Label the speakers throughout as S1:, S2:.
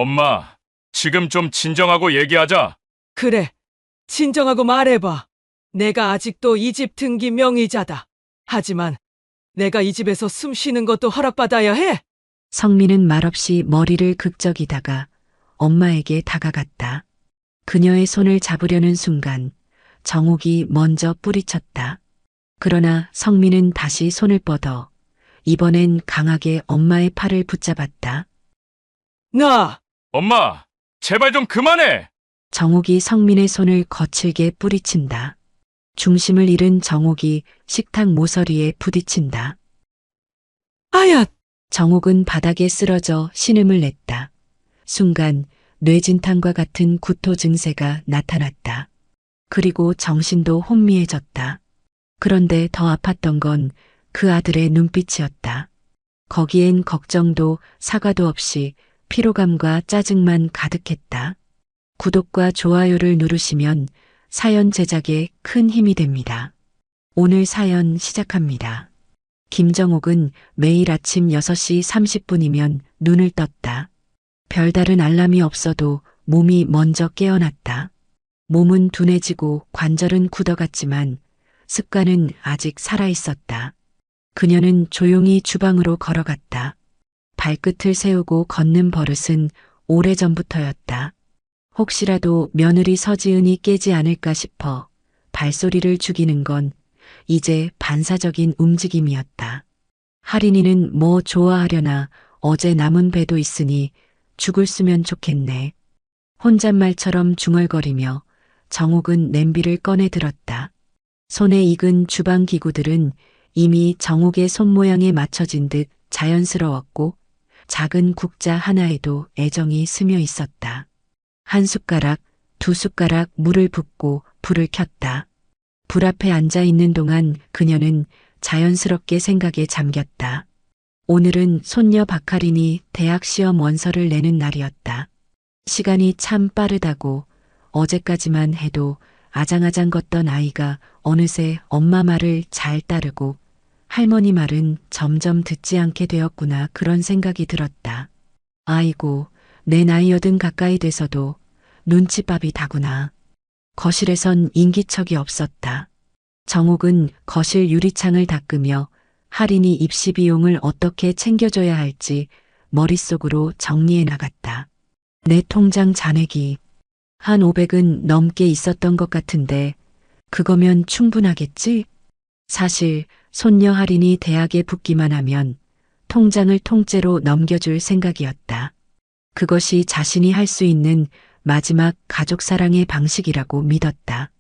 S1: 엄마, 지금 좀 진정하고 얘기하자.
S2: 그래, 진정하고 말해봐. 내가 아직도 이 집 등기 명의자다. 하지만 내가 이 집에서 숨 쉬는 것도 허락받아야 해.
S3: 성민은 말없이 머리를 극적이다가 엄마에게 다가갔다. 그녀의 손을 잡으려는 순간 정옥이 먼저 뿌리쳤다. 그러나 성민은 다시 손을 뻗어 이번엔 강하게 엄마의 팔을 붙잡았다.
S2: 나!
S1: 엄마, 제발 좀 그만해!
S3: 정옥이 성민의 손을 거칠게 뿌리친다. 중심을 잃은 정옥이 식탁 모서리에 부딪힌다.
S2: 아야!
S3: 정옥은 바닥에 쓰러져 신음을 냈다. 순간 뇌진탕과 같은 구토 증세가 나타났다. 그리고 정신도 혼미해졌다. 그런데 더 아팠던 건 그 아들의 눈빛이었다. 거기엔 걱정도 사과도 없이 피로감과 짜증만 가득했다. 구독과 좋아요를 누르시면 사연 제작에 큰 힘이 됩니다. 오늘 사연 시작합니다. 김정옥은 매일 아침 6시 30분이면 눈을 떴다. 별다른 알람이 없어도 몸이 먼저 깨어났다. 몸은 둔해지고 관절은 굳어갔지만 습관은 아직 살아있었다. 그녀는 조용히 주방으로 걸어갔다. 발끝을 세우고 걷는 버릇은 오래전부터였다. 혹시라도 며느리 서지은이 깨지 않을까 싶어 발소리를 죽이는 건 이제 반사적인 움직임이었다. 할인이는 뭐 좋아하려나 어제 남은 배도 있으니 죽을 쓰면 좋겠네. 혼잣말처럼 중얼거리며 정옥은 냄비를 꺼내 들었다. 손에 익은 주방 기구들은 이미 정옥의 손모양에 맞춰진 듯 자연스러웠고 작은 국자 하나에도 애정이 스며 있었다. 한 숟가락, 두 숟가락 물을 붓고 불을 켰다. 불 앞에 앉아 있는 동안 그녀는 자연스럽게 생각에 잠겼다. 오늘은 손녀 박하린이 대학 시험 원서를 내는 날이었다. 시간이 참 빠르다고 어제까지만 해도 아장아장 걷던 아이가 어느새 엄마 말을 잘 따르고 할머니 말은 점점 듣지 않게 되었구나 그런 생각이 들었다. 아이고, 내 나이 80 가까이 돼서도 눈치밥이 다구나. 거실에선 인기척이 없었다. 정옥은 거실 유리창을 닦으며 할인이 입시 비용을 어떻게 챙겨줘야 할지 머릿속으로 정리해 나갔다. 내 통장 잔액이 한 500은 넘게 있었던 것 같은데 그거면 충분하겠지? 사실 손녀 할인이 대학에 붙기만 하면 통장을 통째로 넘겨줄 생각이었다. 그것이 자신이 할 수 있는 마지막 가족 사랑의 방식이라고 믿었다.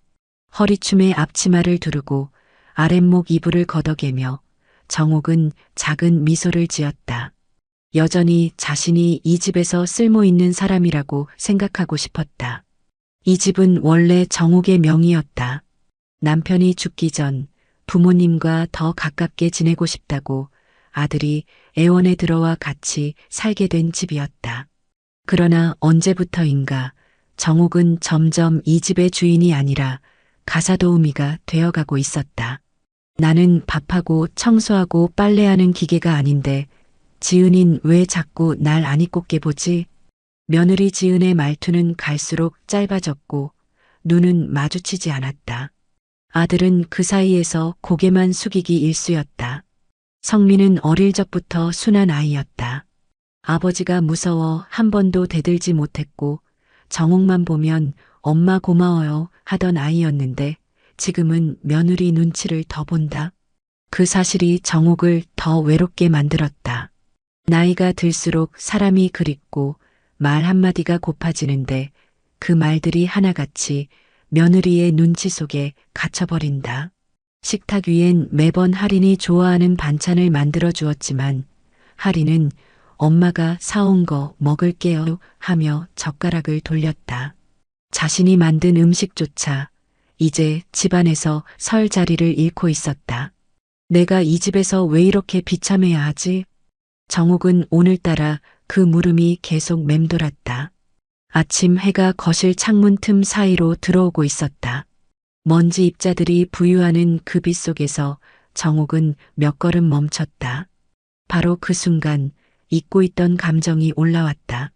S3: 허리춤에 앞치마를 두르고 아랫목 이불을 걷어개며 정옥은 작은 미소를 지었다. 여전히 자신이 이 집에서 쓸모 있는 사람이라고 생각하고 싶었다. 이 집은 원래 정옥의 명의였다. 남편이 죽기 전 부모님과 더 가깝게 지내고 싶다고 아들이 애원에 들어와 같이 살게 된 집이었다. 그러나 언제부터인가 정옥은 점점 이 집의 주인이 아니라 가사도우미가 되어가고 있었다. 나는 밥하고 청소하고 빨래하는 기계가 아닌데 지은인 왜 자꾸 날 안 이꼽게 보지? 며느리 지은의 말투는 갈수록 짧아졌고 눈은 마주치지 않았다. 아들은 그 사이에서 고개만 숙이기 일쑤였다. 성민은 어릴 적부터 순한 아이였다. 아버지가 무서워 한 번도 대들지 못했고 정옥만 보면 엄마 고마워요 하던 아이였는데 지금은 며느리 눈치를 더 본다. 그 사실이 정옥을 더 외롭게 만들었다. 나이가 들수록 사람이 그립고 말 한마디가 고파지는데 그 말들이 하나같이 며느리의 눈치 속에 갇혀버린다. 식탁 위엔 매번 할인이 좋아하는 반찬을 만들어 주었지만 할인은 엄마가 사온 거 먹을게요 하며 젓가락을 돌렸다. 자신이 만든 음식조차 이제 집안에서 설 자리를 잃고 있었다. 내가 이 집에서 왜 이렇게 비참해야 하지? 정옥은 오늘따라 그 물음이 계속 맴돌았다. 아침 해가 거실 창문 틈 사이로 들어오고 있었다. 먼지 입자들이 부유하는 그 빛 속에서 정옥은 몇 걸음 멈췄다. 바로 그 순간 잊고 있던 감정이 올라왔다.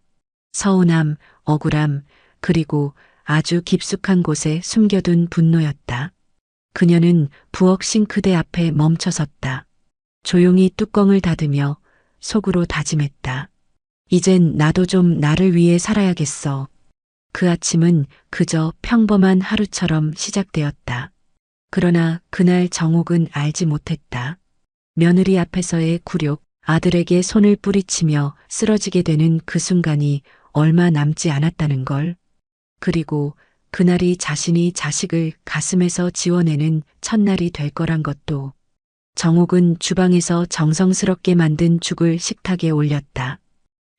S3: 서운함, 억울함, 그리고 아주 깊숙한 곳에 숨겨둔 분노였다. 그녀는 부엌 싱크대 앞에 멈춰섰다. 조용히 뚜껑을 닫으며 속으로 다짐했다. 이젠 나도 좀 나를 위해 살아야겠어. 그 아침은 그저 평범한 하루처럼 시작되었다. 그러나 그날 정옥은 알지 못했다. 며느리 앞에서의 굴욕, 아들에게 손을 뿌리치며 쓰러지게 되는 그 순간이 얼마 남지 않았다는 걸. 그리고 그날이 자신이 자식을 가슴에서 지워내는 첫날이 될 거란 것도. 정옥은 주방에서 정성스럽게 만든 죽을 식탁에 올렸다.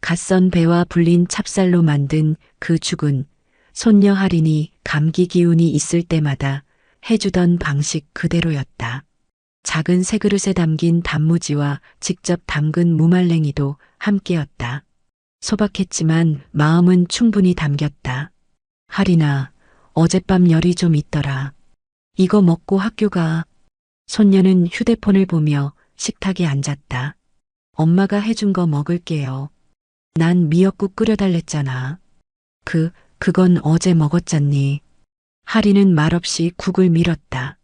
S3: 갓선 배와 불린 찹쌀로 만든 그 죽은 손녀 할인이 감기 기운이 있을 때마다 해주던 방식 그대로였다. 작은 새 그릇에 담긴 단무지와 직접 담근 무말랭이도 함께였다. 소박했지만 마음은 충분히 담겼다. 할인아, 어젯밤 열이 좀 있더라. 이거 먹고 학교 가. 손녀는 휴대폰을 보며 식탁에 앉았다. 엄마가 해준 거 먹을게요. 난 미역국 끓여달랬잖아. 그건 어제 먹었잖니. 할인은 말없이 국을 밀었다.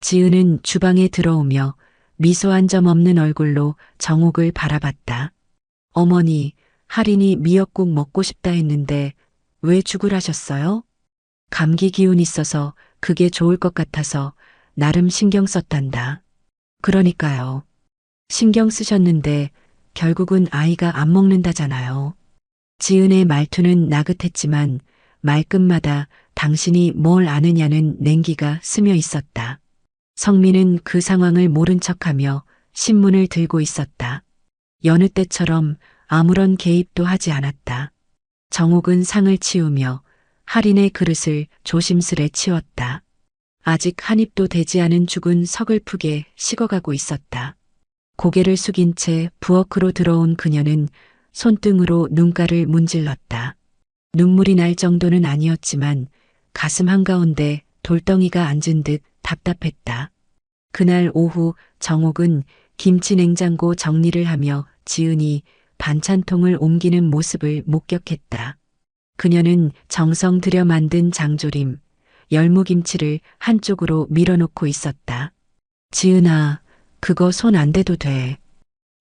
S3: 지은은 주방에 들어오며 미소 한 점 없는 얼굴로 정옥을 바라봤다. 어머니, 할인이 미역국 먹고 싶다 했는데 왜 죽을 하셨어요? 감기 기운 있어서 그게 좋을 것 같아서 나름 신경 썼단다. 그러니까요. 신경 쓰셨는데 결국은 아이가 안 먹는다잖아요. 지은의 말투는 나긋했지만 말끝마다 당신이 뭘 아느냐는 냉기가 스며 있었다. 성민은 그 상황을 모른 척하며 신문을 들고 있었다. 여느 때처럼 아무런 개입도 하지 않았다. 정옥은 상을 치우며 할인의 그릇을 조심스레 치웠다. 아직 한 입도 되지 않은 죽은 서글프게 식어가고 있었다. 고개를 숙인 채 부엌으로 들어온 그녀는 손등으로 눈가를 문질렀다. 눈물이 날 정도는 아니었지만 가슴 한가운데 돌덩이가 앉은 듯 답답했다. 그날 오후 정옥은 김치 냉장고 정리를 하며 지은이 반찬통을 옮기는 모습을 목격했다. 그녀는 정성 들여 만든 장조림, 열무김치를 한쪽으로 밀어놓고 있었다. 지은아, 그거 손 안 대도 돼.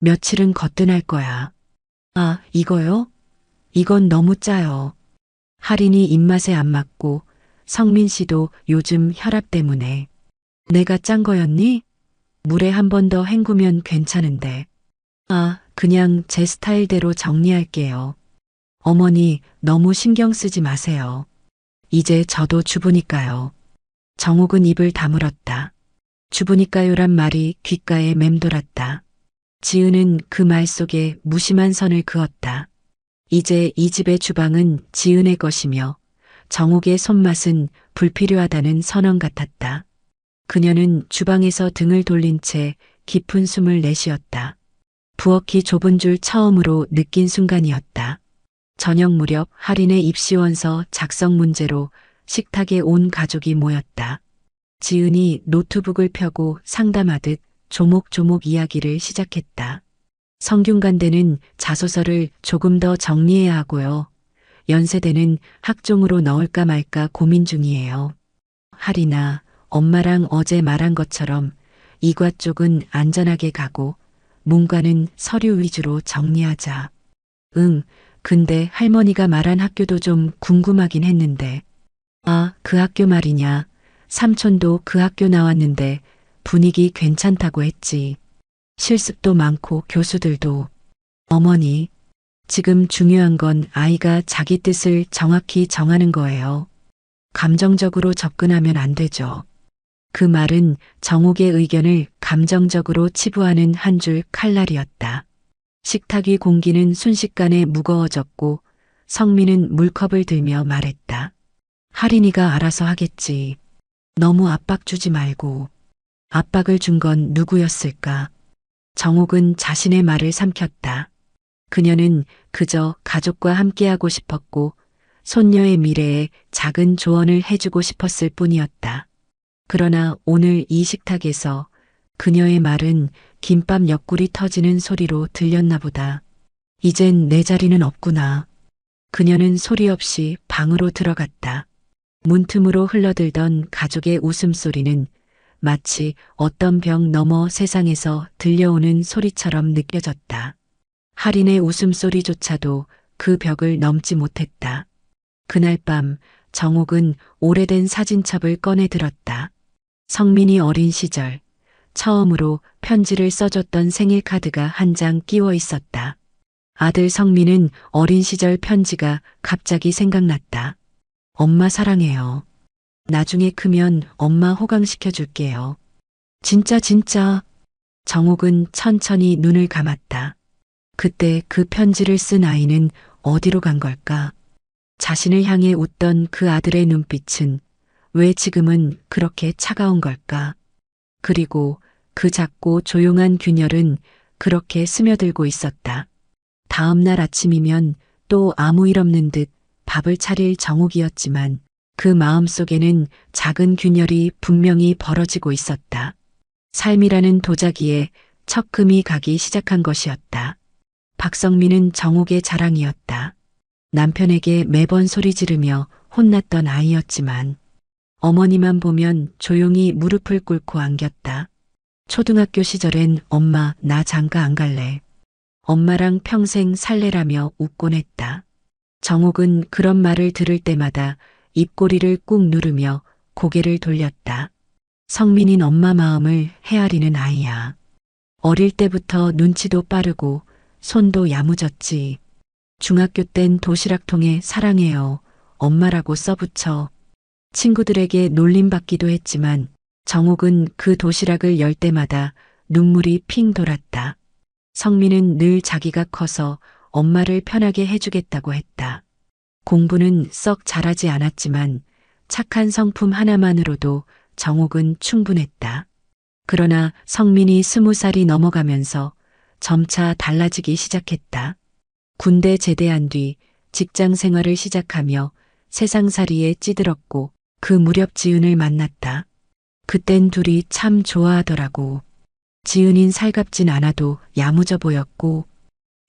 S3: 며칠은 거뜬할 거야. 아, 이거요? 이건 너무 짜요. 할인이 입맛에 안 맞고 성민 씨도 요즘 혈압 때문에. 내가 짠 거였니? 물에 한 번 더 헹구면 괜찮은데. 아, 그냥 제 스타일대로 정리할게요. 어머니, 너무 신경 쓰지 마세요. 이제 저도 주부니까요. 정옥은 입을 다물었다. 주부니까요란 말이 귓가에 맴돌았다. 지은은 그 말 속에 무심한 선을 그었다. 이제 이 집의 주방은 지은의 것이며 정옥의 손맛은 불필요하다는 선언 같았다. 그녀는 주방에서 등을 돌린 채 깊은 숨을 내쉬었다. 부엌이 좁은 줄 처음으로 느낀 순간이었다. 저녁 무렵 할인의 입시원서 작성 문제로 식탁에 온 가족이 모였다. 지은이 노트북을 펴고 상담하듯 조목조목 이야기를 시작했다. 성균관대는 자소서를 조금 더 정리해야 하고요. 연세대는 학종으로 넣을까 말까 고민 중이에요. 할인아, 엄마랑 어제 말한 것처럼 이과 쪽은 안전하게 가고 문과는 서류 위주로 정리하자. 응, 근데 할머니가 말한 학교도 좀 궁금하긴 했는데. 아, 그 학교 말이냐. 삼촌도 그 학교 나왔는데 분위기 괜찮다고 했지. 실습도 많고 교수들도. 어머니, 지금 중요한 건 아이가 자기 뜻을 정확히 정하는 거예요. 감정적으로 접근하면 안 되죠. 그 말은 정옥의 의견을 감정적으로 치부하는 한 줄 칼날이었다. 식탁 위 공기는 순식간에 무거워졌고 성민은 물컵을 들며 말했다. 할인이가 알아서 하겠지. 너무 압박 주지 말고. 압박을 준 건 누구였을까? 정옥은 자신의 말을 삼켰다. 그녀는 그저 가족과 함께하고 싶었고 손녀의 미래에 작은 조언을 해주고 싶었을 뿐이었다. 그러나 오늘 이 식탁에서 그녀의 말은 김밥 옆구리 터지는 소리로 들렸나 보다. 이젠 내 자리는 없구나. 그녀는 소리 없이 방으로 들어갔다. 문틈으로 흘러들던 가족의 웃음소리는 마치 어떤 벽 너머 세상에서 들려오는 소리처럼 느껴졌다. 할인의 웃음소리조차도 그 벽을 넘지 못했다. 그날 밤 정옥은 오래된 사진첩을 꺼내 들었다. 성민이 어린 시절 처음으로 편지를 써줬던 생일 카드가 한 장 끼워 있었다. 아들 성민은 어린 시절 편지가 갑자기 생각났다. 엄마 사랑해요. 나중에 크면 엄마 호강시켜 줄게요. 진짜. 정옥은 천천히 눈을 감았다. 그때 그 편지를 쓴 아이는 어디로 간 걸까? 자신을 향해 웃던 그 아들의 눈빛은 왜 지금은 그렇게 차가운 걸까? 그리고 그 작고 조용한 균열은 그렇게 스며들고 있었다. 다음 날 아침이면 또 아무 일 없는 듯 밥을 차릴 정옥이었지만 그 마음속에는 작은 균열이 분명히 벌어지고 있었다. 삶이라는 도자기에 척금이 가기 시작한 것이었다. 박성민은 정옥의 자랑이었다. 남편에게 매번 소리 지르며 혼났던 아이였지만 어머니만 보면 조용히 무릎을 꿇고 안겼다. 초등학교 시절엔 엄마 나 장가 안 갈래. 엄마랑 평생 살래라며 웃곤 했다. 정옥은 그런 말을 들을 때마다 입꼬리를 꾹 누르며 고개를 돌렸다. 성민인 엄마 마음을 헤아리는 아이야. 어릴 때부터 눈치도 빠르고 손도 야무졌지. 중학교 땐 도시락통에 사랑해요. 엄마라고 써붙여. 친구들에게 놀림받기도 했지만 정옥은 그 도시락을 열 때마다 눈물이 핑 돌았다. 성민은 늘 자기가 커서 엄마를 편하게 해주겠다고 했다. 공부는 썩 잘하지 않았지만 착한 성품 하나만으로도 정옥은 충분했다. 그러나 성민이 20살이 넘어가면서 점차 달라지기 시작했다. 군대 제대한 뒤 직장 생활을 시작하며 세상살이에 찌들었고 그 무렵 지은을 만났다. 그땐 둘이 참 좋아하더라고. 지은인 살갑진 않아도 야무져 보였고,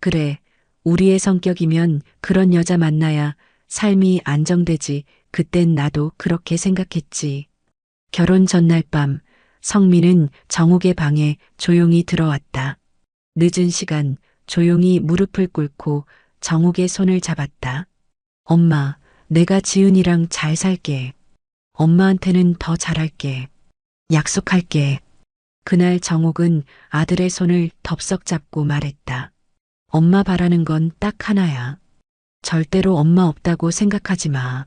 S3: 그래, 우리의 성격이면 그런 여자 만나야 삶이 안정되지. 그땐 나도 그렇게 생각했지. 결혼 전날 밤 성민은 정옥의 방에 조용히 들어왔다. 늦은 시간 조용히 무릎을 꿇고 정옥의 손을 잡았다. 엄마, 내가 지은이랑 잘 살게. 엄마한테는 더 잘할게. 약속할게. 그날 정옥은 아들의 손을 덥석 잡고 말했다. 엄마 바라는 건 딱 하나야. 절대로 엄마 없다고 생각하지 마.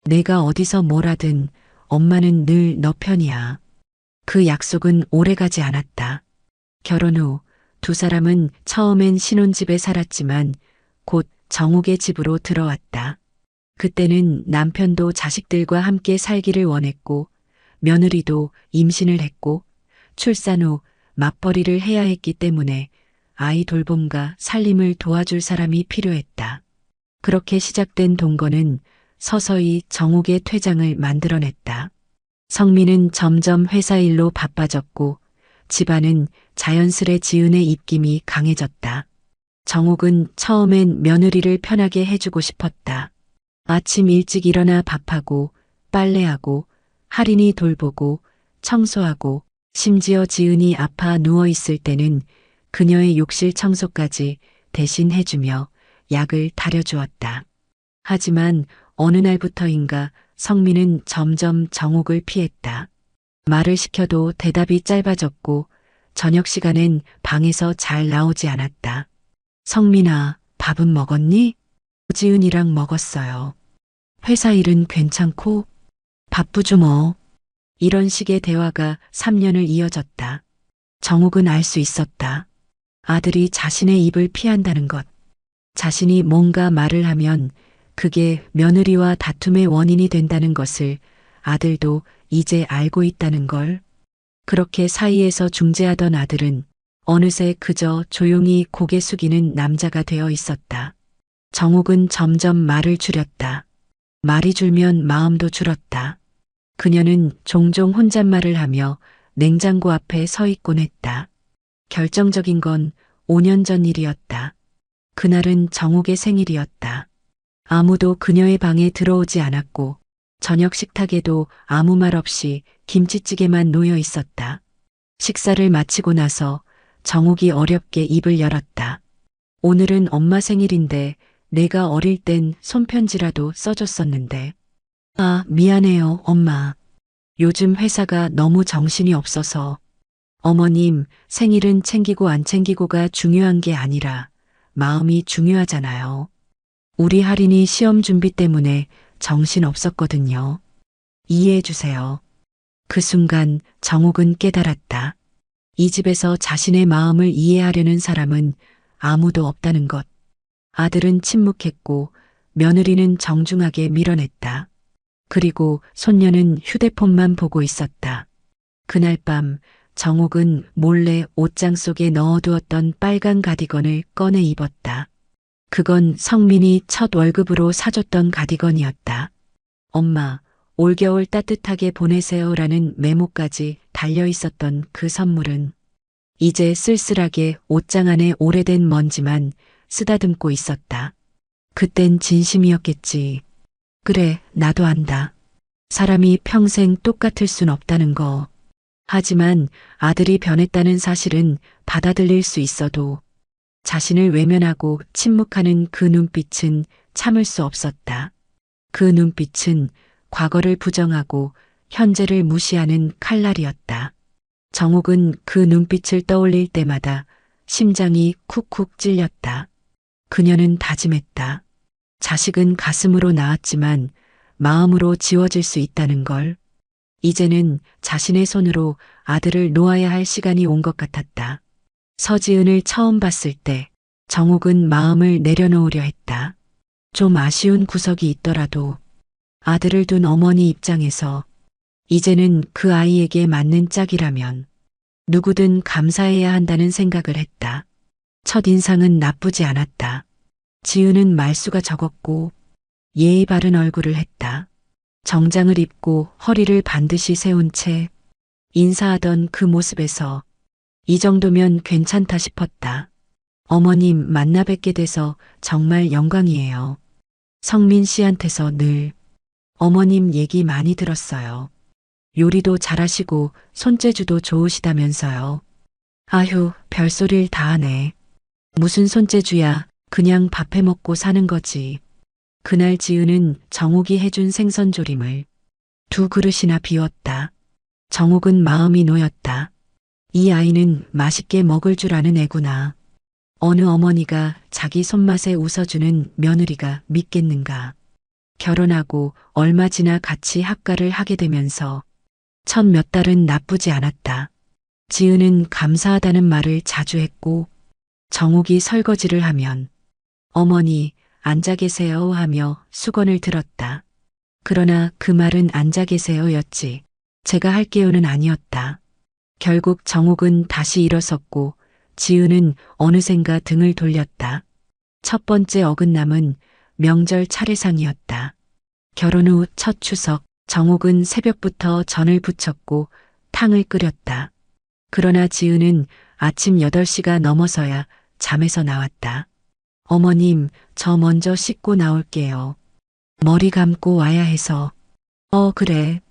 S3: 내가 어디서 뭘 하든 엄마는 늘 너 편이야. 그 약속은 오래가지 않았다. 결혼 후 두 사람은 처음엔 신혼집에 살았지만 곧 정옥의 집으로 들어왔다. 그때는 남편도 자식들과 함께 살기를 원했고 며느리도 임신을 했고 출산 후 맞벌이를 해야 했기 때문에 아이 돌봄과 살림을 도와줄 사람이 필요했다. 그렇게 시작된 동거는 서서히 정옥의 퇴장을 만들어냈다. 성민은 점점 회사 일로 바빠졌고 집안은 자연스레 지은의 입김이 강해졌다. 정옥은 처음엔 며느리를 편하게 해주고 싶었다. 아침 일찍 일어나 밥하고 빨래하고 할인이 돌보고 청소하고 심지어 지은이 아파 누워있을 때는 그녀의 욕실 청소까지 대신 해주며 약을 다려주었다. 하지만 어느 날부터인가 성민은 점점 정옥을 피했다. 말을 시켜도 대답이 짧아졌고 저녁 시간엔 방에서 잘 나오지 않았다. 성민아, 밥은 먹었니? 지은이랑 먹었어요. 회사 일은 괜찮고? 바쁘죠 뭐. 이런 식의 대화가 3년을 이어졌다. 정옥은 알 수 있었다. 아들이 자신의 입을 피한다는 것. 자신이 뭔가 말을 하면 그게 며느리와 다툼의 원인이 된다는 것을 아들도 이제 알고 있다는 걸. 그렇게 사이에서 중재하던 아들은 어느새 그저 조용히 고개 숙이는 남자가 되어 있었다. 정옥은 점점 말을 줄였다. 말이 줄면 마음도 줄었다. 그녀는 종종 혼잣말을 하며 냉장고 앞에 서 있곤 했다. 결정적인 건 5년 전 일이었다. 그날은 정옥의 생일이었다. 아무도 그녀의 방에 들어오지 않았고 저녁 식탁에도 아무 말 없이 김치찌개만 놓여 있었다. 식사를 마치고 나서 정욱이 어렵게 입을 열었다. 오늘은 엄마 생일인데 내가 어릴 땐 손편지라도 써줬었는데. 아, 미안해요, 엄마. 요즘 회사가 너무 정신이 없어서. 어머님, 생일은 챙기고 안 챙기고가 중요한 게 아니라 마음이 중요하잖아요. 우리 할인이 시험 준비 때문에 정신 없었거든요. 이해해 주세요. 그 순간 정욱은 깨달았다. 이 집에서 자신의 마음을 이해하려는 사람은 아무도 없다는 것. 아들은 침묵했고 며느리는 정중하게 밀어냈다. 그리고 손녀는 휴대폰만 보고 있었다. 그날 밤 정욱은 몰래 옷장 속에 넣어두었던 빨간 가디건을 꺼내 입었다. 그건 성민이 첫 월급으로 사줬던 가디건이었다. 엄마, 올겨울 따뜻하게 보내세요라는 메모까지 달려 있었던 그 선물은 이제 쓸쓸하게 옷장 안에 오래된 먼지만 쓰다듬고 있었다. 그땐 진심이었겠지. 그래, 나도 안다. 사람이 평생 똑같을 순 없다는 거. 하지만 아들이 변했다는 사실은 받아들일 수 있어도 자신을 외면하고 침묵하는 그 눈빛은 참을 수 없었다. 그 눈빛은 과거를 부정하고 현재를 무시하는 칼날이었다. 정욱은 그 눈빛을 떠올릴 때마다 심장이 쿡쿡 찔렸다. 그녀는 다짐했다. 자식은 가슴으로 낳았지만 마음으로 지워질 수 있다는 걸. 이제는 자신의 손으로 아들을 놓아야 할 시간이 온 것 같았다. 서지은을 처음 봤을 때 정욱은 마음을 내려놓으려 했다. 좀 아쉬운 구석이 있더라도 아들을 둔 어머니 입장에서 이제는 그 아이에게 맞는 짝이라면 누구든 감사해야 한다는 생각을 했다. 첫인상은 나쁘지 않았다. 지은은 말수가 적었고 예의 바른 얼굴을 했다. 정장을 입고 허리를 반드시 세운 채 인사하던 그 모습에서 이 정도면 괜찮다 싶었다. 어머님 만나 뵙게 돼서 정말 영광이에요. 성민 씨한테서 늘 어머님 얘기 많이 들었어요. 요리도 잘하시고 손재주도 좋으시다면서요. 아휴, 별소리를 다 하네. 무슨 손재주야. 그냥 밥해 먹고 사는 거지. 그날 지은은 정욱이 해준 생선조림을 2그릇이나 비웠다. 정욱은 마음이 놓였다. 이 아이는 맛있게 먹을 줄 아는 애구나. 어느 어머니가 자기 손맛에 웃어주는 며느리가 믿겠는가. 결혼하고 얼마 지나 같이 학가를 하게 되면서 첫 몇 달은 나쁘지 않았다. 지은은 감사하다는 말을 자주 했고 정욱이 설거지를 하면 어머니 앉아 계세요 하며 수건을 들었다. 그러나 그 말은 앉아 계세요였지 제가 할게요는 아니었다. 결국 정욱은 다시 일어섰고 지은은 어느샌가 등을 돌렸다. 첫 번째 어긋남은 명절 차례상이었다. 결혼 후 첫 추석 정욱은 새벽부터 전을 부쳤고 탕을 끓였다. 그러나 지은은 아침 8시가 넘어서야 잠에서 나왔다. 어머님, 저 먼저 씻고 나올게요. 머리 감고 와야 해서. 그래.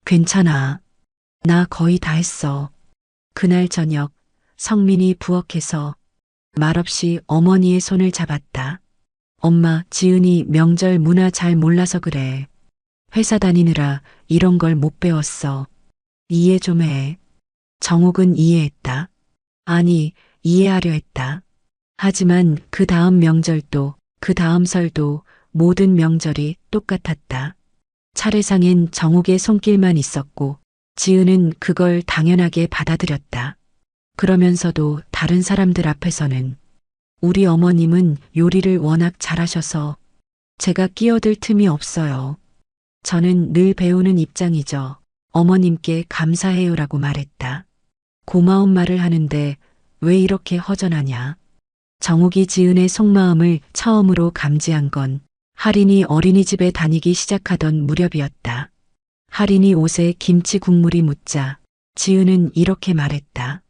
S3: 괜찮아. 나 거의 다 했어. 그날 저녁 성민이 부엌에서 말없이 어머니의 손을 잡았다. 엄마, 지은이 명절 문화 잘 몰라서 그래. 회사 다니느라 이런 걸 못 배웠어. 이해 좀 해. 정욱은 이해했다. 아니, 이해하려 했다. 하지만 그 다음 명절도 그 다음 설도 모든 명절이 똑같았다. 차례상엔 정욱의 손길만 있었고 지은은 그걸 당연하게 받아들였다. 그러면서도 다른 사람들 앞에서는 우리 어머님은 요리를 워낙 잘하셔서 제가 끼어들 틈이 없어요. 저는 늘 배우는 입장이죠. 어머님께 감사해요라고 말했다. 고마운 말을 하는데 왜 이렇게 허전하냐. 정욱이 지은의 속마음을 처음으로 감지한 건 할인이 어린이집에 다니기 시작하던 무렵이었다. 할인이 옷에 김치 국물이 묻자 지은은 이렇게 말했다.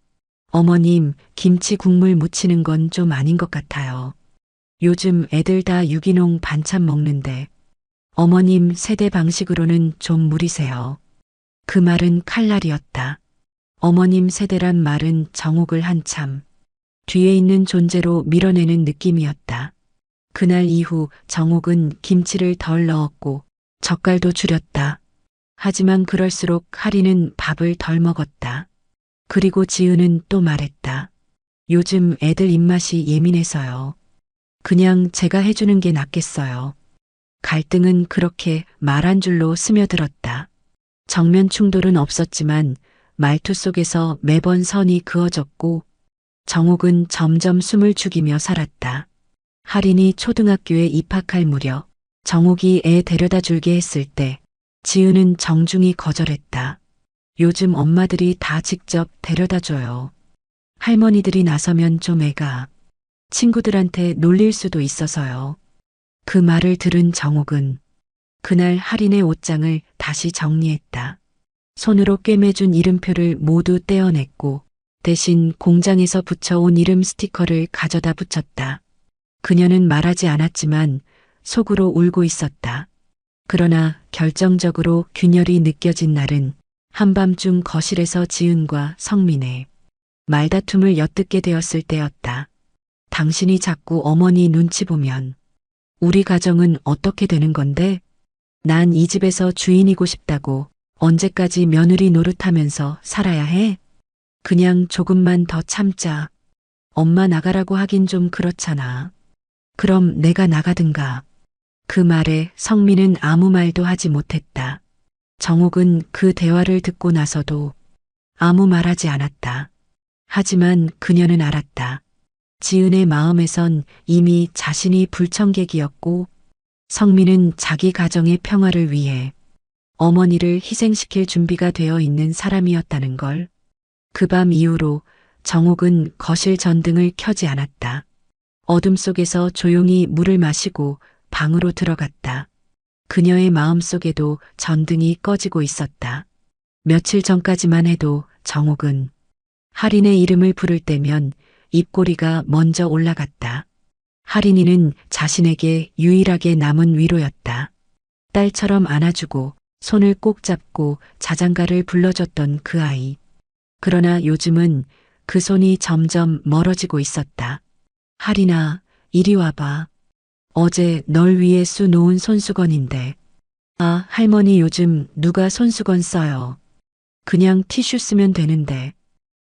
S3: 어머님, 김치 국물 묻히는 건 좀 아닌 것 같아요. 요즘 애들 다 유기농 반찬 먹는데 어머님 세대 방식으로는 좀 무리세요. 그 말은 칼날이었다. 어머님 세대란 말은 정옥을 한참 뒤에 있는 존재로 밀어내는 느낌이었다. 그날 이후 정옥은 김치를 덜 넣었고 젓갈도 줄였다. 하지만 그럴수록 하리는 밥을 덜 먹었다. 그리고 지은은 또 말했다. 요즘 애들 입맛이 예민해서요. 그냥 제가 해주는 게 낫겠어요. 갈등은 그렇게 말 한 줄로 스며들었다. 정면 충돌은 없었지만 말투 속에서 매번 선이 그어졌고 정옥은 점점 숨을 죽이며 살았다. 할인이 초등학교에 입학할 무렵 정옥이 애 데려다 줄게 했을 때 지은은 정중히 거절했다. 요즘 엄마들이 다 직접 데려다 줘요. 할머니들이 나서면 좀 애가 친구들한테 놀릴 수도 있어서요. 그 말을 들은 정옥은 그날 할인의 옷장을 다시 정리했다. 손으로 꿰매준 이름표를 모두 떼어냈고 대신 공장에서 붙여온 이름 스티커를 가져다 붙였다. 그녀는 말하지 않았지만 속으로 울고 있었다. 그러나 결정적으로 균열이 느껴진 날은 한밤중 거실에서 지은과 성민의 말다툼을 엿듣게 되었을 때였다. 당신이 자꾸 어머니 눈치 보면 우리 가정은 어떻게 되는 건데? 난 이 집에서 주인이고 싶다고 언제까지 며느리 노릇하면서 살아야 해? 그냥 조금만 더 참자. 엄마 나가라고 하긴 좀 그렇잖아. 그럼 내가 나가든가. 그 말에 성민은 아무 말도 하지 못했다. 정옥은 그 대화를 듣고 나서도 아무 말하지 않았다. 하지만 그녀는 알았다. 지은의 마음에선 이미 자신이 불청객이었고 성민은 자기 가정의 평화를 위해 어머니를 희생시킬 준비가 되어 있는 사람이었다는 걸. 그 밤 이후로 정옥은 거실 전등을 켜지 않았다. 어둠 속에서 조용히 물을 마시고 방으로 들어갔다. 그녀의 마음속에도 전등이 꺼지고 있었다. 며칠 전까지만 해도 정옥은 할인의 이름을 부를 때면 입꼬리가 먼저 올라갔다. 할인이는 자신에게 유일하게 남은 위로였다. 딸처럼 안아주고 손을 꼭 잡고 자장가를 불러줬던 그 아이. 그러나 요즘은 그 손이 점점 멀어지고 있었다. 할인아, 이리 와봐. 어제 널 위해 쑤놓은 손수건인데. 아, 할머니 요즘 누가 손수건 써요. 그냥 티슈 쓰면 되는데.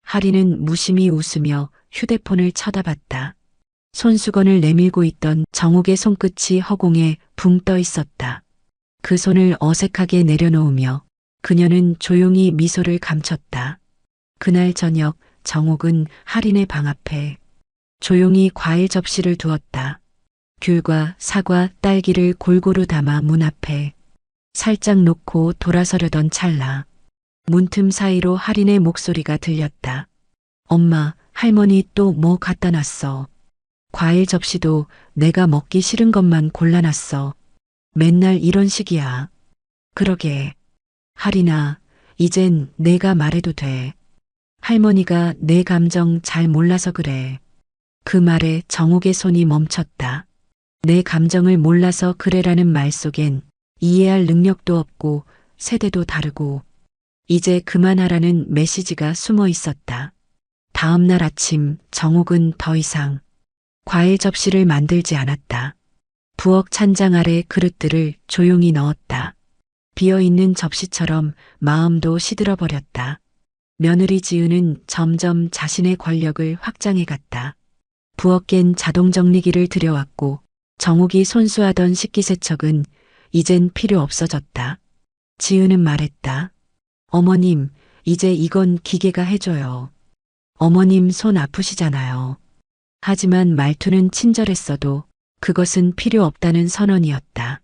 S3: 할인은 무심히 웃으며 휴대폰을 쳐다봤다. 손수건을 내밀고 있던 정옥의 손끝이 허공에 붕 떠 있었다. 그 손을 어색하게 내려놓으며 그녀는 조용히 미소를 감췄다. 그날 저녁 정옥은 할인의 방 앞에 조용히 과일 접시를 두었다. 귤과 사과, 딸기를 골고루 담아 문 앞에 살짝 놓고 돌아서려던 찰나 문틈 사이로 할인의 목소리가 들렸다. 엄마, 할머니 또 뭐 갖다 놨어. 과일 접시도 내가 먹기 싫은 것만 골라놨어. 맨날 이런 식이야. 그러게. 할인아, 이젠 내가 말해도 돼. 할머니가 내 감정 잘 몰라서 그래. 그 말에 정옥의 손이 멈췄다. 내 감정을 몰라서 그래라는 말 속엔 이해할 능력도 없고 세대도 다르고 이제 그만하라는 메시지가 숨어 있었다. 다음 날 아침 정옥은 더 이상 과일 접시를 만들지 않았다. 부엌 찬장 아래 그릇들을 조용히 넣었다. 비어있는 접시처럼 마음도 시들어 버렸다. 며느리 지은은 점점 자신의 권력을 확장해 갔다. 부엌엔 자동정리기를 들여왔고 정옥이 손수하던 식기세척은 이젠 필요 없어졌다. 지은은 말했다. 어머님, 이제 이건 기계가 해줘요. 어머님 손 아프시잖아요. 하지만 말투는 친절했어도 그것은 필요 없다는 선언이었다.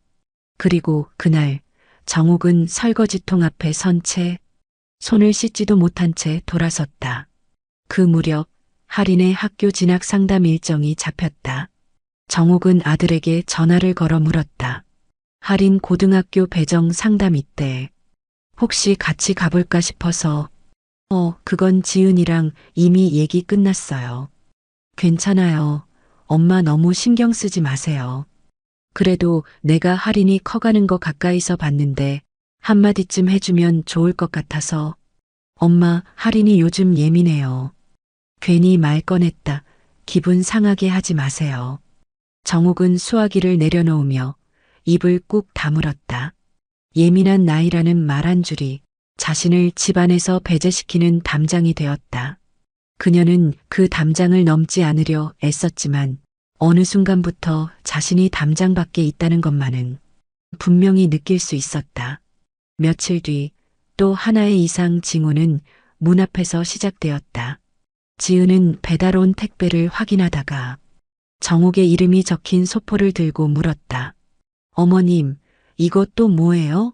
S3: 그리고 그날 정옥은 설거지통 앞에 선 채 손을 씻지도 못한 채 돌아섰다. 그 무렵 할인의 학교 진학 상담 일정이 잡혔다. 정옥은 아들에게 전화를 걸어 물었다. 할인 고등학교 배정 상담 이때 혹시 같이 가볼까 싶어서. 그건 지은이랑 이미 얘기 끝났어요. 괜찮아요. 엄마 너무 신경 쓰지 마세요. 그래도 내가 할인이 커가는 거 가까이서 봤는데 한마디쯤 해주면 좋을 것 같아서. 엄마, 할인이 요즘 예민해요. 괜히 말 꺼냈다. 기분 상하게 하지 마세요. 정옥은 수화기를 내려놓으며 입을 꾹 다물었다. 예민한 나이라는 말 한 줄이 자신을 집안에서 배제시키는 담장이 되었다. 그녀는 그 담장을 넘지 않으려 애썼지만 어느 순간부터 자신이 담장 밖에 있다는 것만은 분명히 느낄 수 있었다. 며칠 뒤 또 하나의 이상 징후는 문 앞에서 시작되었다. 지은은 배달 온 택배를 확인하다가 정옥의 이름이 적힌 소포를 들고 물었다. 어머님, 이거 또 뭐예요?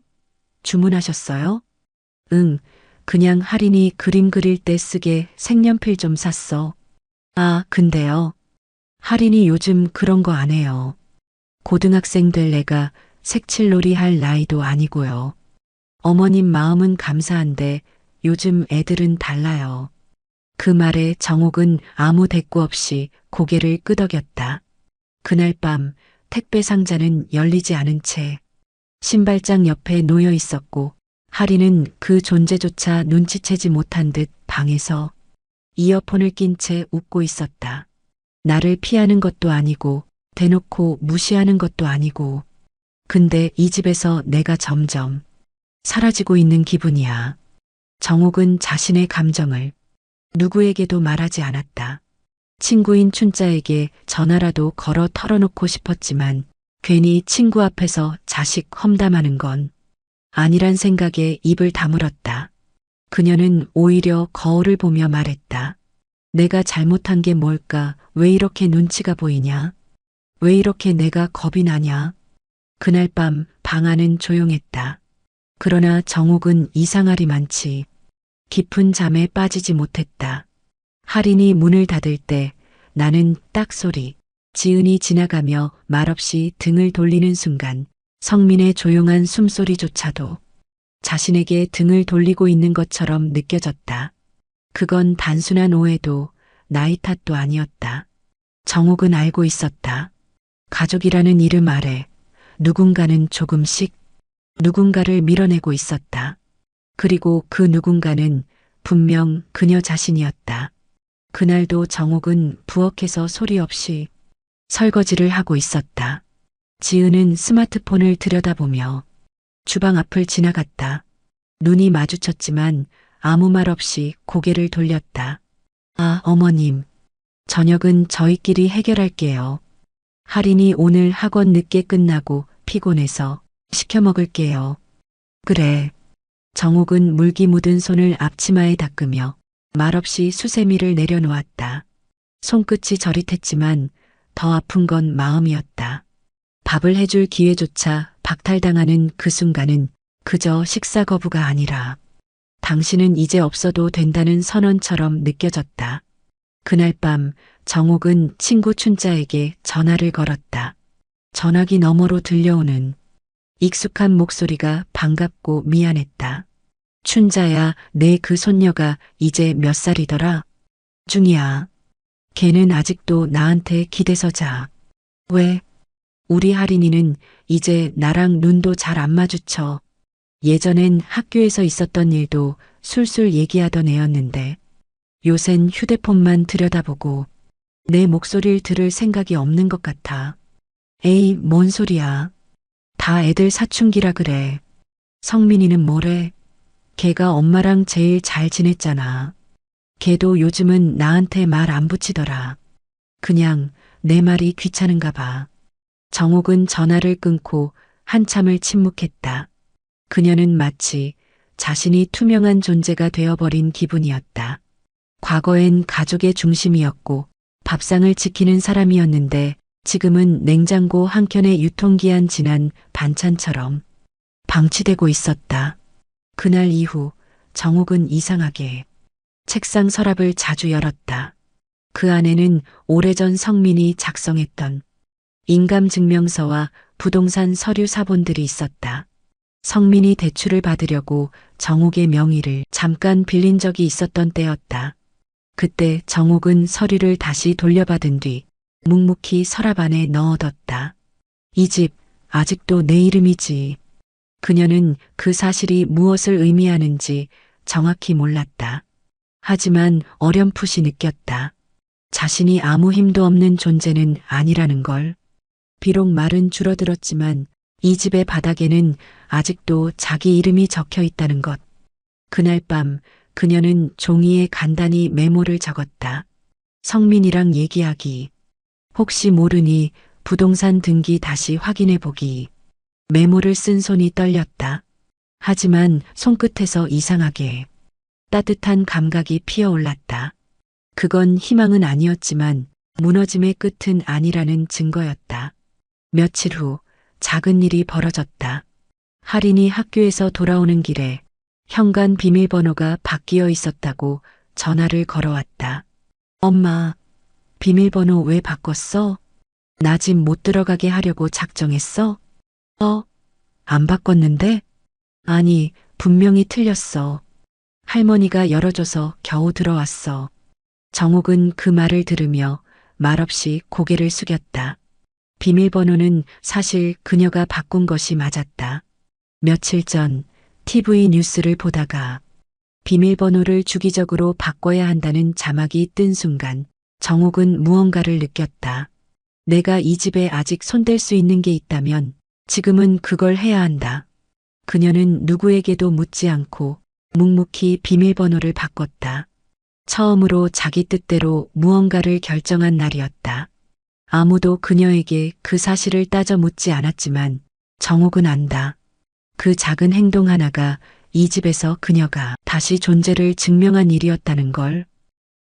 S3: 주문하셨어요? 응, 그냥 할인이 그림 그릴 때 쓰게 색연필 좀 샀어. 아, 근데요. 할인이 요즘 그런 거 안 해요. 고등학생 될 내가 색칠놀이 할 나이도 아니고요. 어머님 마음은 감사한데 요즘 애들은 달라요. 그 말에 정옥은 아무 대꾸 없이 고개를 끄덕였다. 그날 밤 택배 상자는 열리지 않은 채 신발장 옆에 놓여 있었고 할인은 그 존재조차 눈치채지 못한 듯 방에서 이어폰을 낀 채 웃고 있었다. 나를 피하는 것도 아니고 대놓고 무시하는 것도 아니고 근데 이 집에서 내가 점점 사라지고 있는 기분이야. 정옥은 자신의 감정을 누구에게도 말하지 않았다. 친구인 춘자에게 전화라도 걸어 털어놓고 싶었지만 괜히 친구 앞에서 자식 험담하는 건 아니란 생각에 입을 다물었다. 그녀는 오히려 거울을 보며 말했다. 내가 잘못한 게 뭘까? 왜 이렇게 눈치가 보이냐? 왜 이렇게 내가 겁이 나냐? 그날 밤 방 안은 조용했다. 그러나 정옥은 이상하리만치 깊은 잠에 빠지지 못했다. 할인이 문을 닫을 때 나는 딱 소리, 지은이 지나가며 말없이 등을 돌리는 순간 성민의 조용한 숨소리조차도 자신에게 등을 돌리고 있는 것처럼 느껴졌다. 그건 단순한 오해도 나이 탓도 아니었다. 정옥은 알고 있었다. 가족이라는 이름 아래 누군가는 조금씩 누군가를 밀어내고 있었다. 그리고 그 누군가는 분명 그녀 자신이었다. 그날도 정옥은 부엌에서 소리 없이 설거지를 하고 있었다. 지은은 스마트폰을 들여다보며 주방 앞을 지나갔다. 눈이 마주쳤지만 아무 말 없이 고개를 돌렸다. 아, 어머님. 저녁은 저희끼리 해결할게요. 할인이 오늘 학원 늦게 끝나고 피곤해서 시켜 먹을게요. 그래. 정옥은 물기 묻은 손을 앞치마에 닦으며 말없이 수세미를 내려놓았다. 손끝이 저릿했지만 더 아픈 건 마음이었다. 밥을 해줄 기회조차 박탈당하는 그 순간은 그저 식사 거부가 아니라 당신은 이제 없어도 된다는 선언처럼 느껴졌다. 그날 밤 정옥은 친구 춘자에게 전화를 걸었다. 전화기 너머로 들려오는 익숙한 목소리가 반갑고 미안했다. 춘자야, 내 그 손녀가 이제 몇 살이더라? 중이야. 걔는 아직도 나한테 기대서 자. 왜? 우리 할인이는 이제 나랑 눈도 잘 안 마주쳐. 예전엔 학교에서 있었던 일도 술술 얘기하던 애였는데 요샌 휴대폰만 들여다보고 내 목소리를 들을 생각이 없는 것 같아. 에이, 뭔 소리야. 다 애들 사춘기라 그래. 성민이는 뭐래? 걔가 엄마랑 제일 잘 지냈잖아. 걔도 요즘은 나한테 말 안 붙이더라. 그냥 내 말이 귀찮은가 봐. 정옥은 전화를 끊고 한참을 침묵했다. 그녀는 마치 자신이 투명한 존재가 되어버린 기분이었다. 과거엔 가족의 중심이었고 밥상을 지키는 사람이었는데 지금은 냉장고 한켠에 유통기한 지난 반찬처럼 방치되고 있었다. 그날 이후 정옥은 이상하게 책상 서랍을 자주 열었다. 그 안에는 오래전 성민이 작성했던 인감증명서와 부동산 서류 사본들이 있었다. 성민이 대출을 받으려고 정옥의 명의를 잠깐 빌린 적이 있었던 때였다. 그때 정옥은 서류를 다시 돌려받은 뒤 묵묵히 서랍 안에 넣어뒀다. 이 집 아직도 내 이름이지. 그녀는 그 사실이 무엇을 의미하는지 정확히 몰랐다. 하지만 어렴풋이 느꼈다. 자신이 아무 힘도 없는 존재는 아니라는 걸. 비록 말은 줄어들었지만 이 집의 바닥에는 아직도 자기 이름이 적혀 있다는 것. 그날 밤 그녀는 종이에 간단히 메모를 적었다. 성민이랑 얘기하기. 혹시 모르니 부동산 등기 다시 확인해 보기. 메모를 쓴 손이 떨렸다. 하지만 손끝에서 이상하게 따뜻한 감각이 피어올랐다. 그건 희망은 아니었지만 무너짐의 끝은 아니라는 증거였다. 며칠 후 작은 일이 벌어졌다. 할인이 학교에서 돌아오는 길에 현관 비밀번호가 바뀌어 있었다고 전화를 걸어왔다. 엄마, 비밀번호 왜 바꿨어? 나 집 못 들어가게 하려고 작정했어? 안 바꿨는데? 아니, 분명히 틀렸어. 할머니가 열어줘서 겨우 들어왔어. 정옥은 그 말을 들으며 말없이 고개를 숙였다. 비밀번호는 사실 그녀가 바꾼 것이 맞았다. 며칠 전 TV 뉴스를 보다가 비밀번호를 주기적으로 바꿔야 한다는 자막이 뜬 순간 정옥은 무언가를 느꼈다. 내가 이 집에 아직 손댈 수 있는 게 있다면 지금은 그걸 해야 한다. 그녀는 누구에게도 묻지 않고 묵묵히 비밀번호를 바꿨다. 처음으로 자기 뜻대로 무언가를 결정한 날이었다. 아무도 그녀에게 그 사실을 따져 묻지 않았지만 정옥은 안다. 그 작은 행동 하나가 이 집에서 그녀가 다시 존재를 증명한 일이었다는 걸.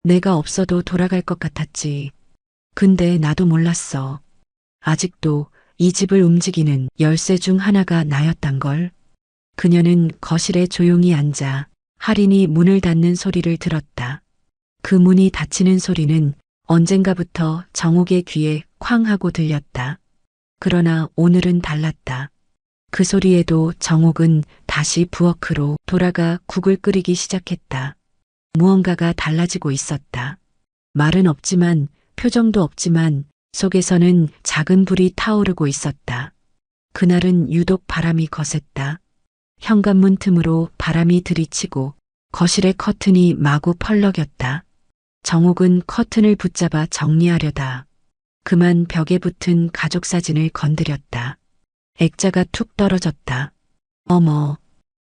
S3: 내가 없어도 돌아갈 것 같았지. 근데 나도 몰랐어. 아직도 이 집을 움직이는 열쇠 중 하나가 나였단 걸. 그녀는 거실에 조용히 앉아 할인이 문을 닫는 소리를 들었다. 그 문이 닫히는 소리는 언젠가부터 정옥의 귀에 쾅 하고 들렸다. 그러나 오늘은 달랐다. 그 소리에도 정옥은 다시 부엌으로 돌아가 국을 끓이기 시작했다. 무언가가 달라지고 있었다. 말은 없지만 표정도 없지만 속에서는 작은 불이 타오르고 있었다. 그날은 유독 바람이 거셌다. 현관문 틈으로 바람이 들이치고 거실의 커튼이 마구 펄럭였다. 정옥은 커튼을 붙잡아 정리하려다 그만 벽에 붙은 가족 사진을 건드렸다. 액자가 툭 떨어졌다. 어머,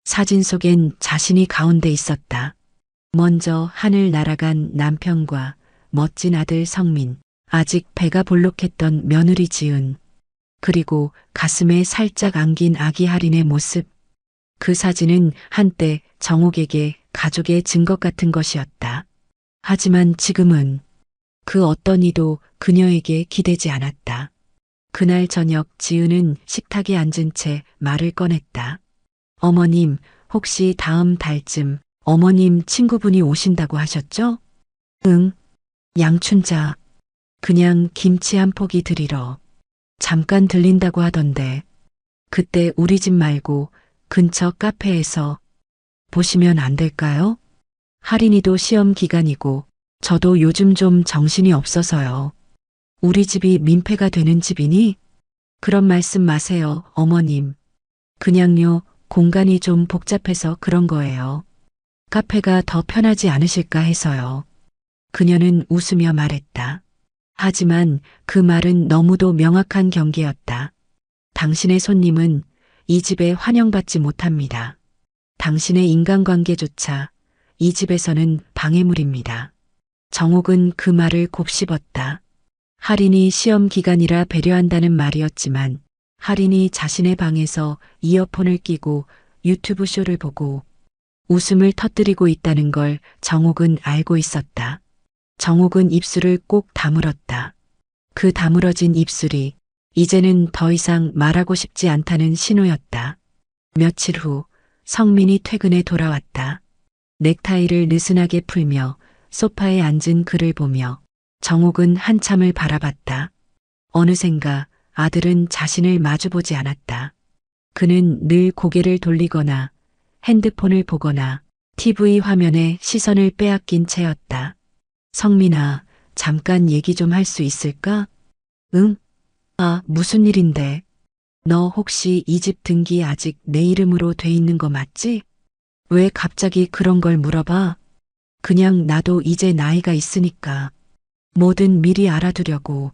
S3: 사진 속엔 자신이 가운데 있었다. 먼저 하늘 날아간 남편과 멋진 아들 성민, 아직 배가 볼록했던 며느리 지은, 그리고 가슴에 살짝 안긴 아기 할인의 모습. 그 사진은 한때 정옥에게 가족의 증거 같은 것이었다. 하지만 지금은 그 어떤 이도 그녀에게 기대지 않았다. 그날 저녁 지은은 식탁에 앉은 채 말을 꺼냈다. 어머님, 혹시 다음 달쯤 어머님 친구분이 오신다고 하셨죠? 응, 양춘자. 그냥 김치 한 포기 드리러. 잠깐 들린다고 하던데. 그때 우리 집 말고 근처 카페에서 보시면 안 될까요? 할인이도 시험 기간이고 저도 요즘 좀 정신이 없어서요. 우리 집이 민폐가 되는 집이니? 그런 말씀 마세요, 어머님. 그냥요, 공간이 좀 복잡해서 그런 거예요. 카페가 더 편하지 않으실까 해서요. 그녀는 웃으며 말했다. 하지만 그 말은 너무도 명확한 경계였다. 당신의 손님은 이 집에 환영받지 못합니다. 당신의 인간관계조차 이 집에서는 방해물입니다. 정옥은 그 말을 곱씹었다. 할인이 시험 기간이라 배려한다는 말이었지만 할인이 자신의 방에서 이어폰을 끼고 유튜브 쇼를 보고 웃음을 터뜨리고 있다는 걸 정옥은 알고 있었다. 정옥은 입술을 꼭 다물었다. 그 다물어진 입술이 이제는 더 이상 말하고 싶지 않다는 신호였다. 며칠 후 성민이 퇴근해 돌아왔다. 넥타이를 느슨하게 풀며 소파에 앉은 그를 보며 정옥은 한참을 바라봤다. 어느샌가 아들은 자신을 마주보지 않았다. 그는 늘 고개를 돌리거나 핸드폰을 보거나 TV 화면에 시선을 빼앗긴 채였다. 성민아, 잠깐 얘기 좀 할 수 있을까? 응? 아, 무슨 일인데? 너 혹시 이 집 등기 아직 내 이름으로 돼 있는 거 맞지? 왜 갑자기 그런 걸 물어봐? 그냥 나도 이제 나이가 있으니까 뭐든 미리 알아두려고.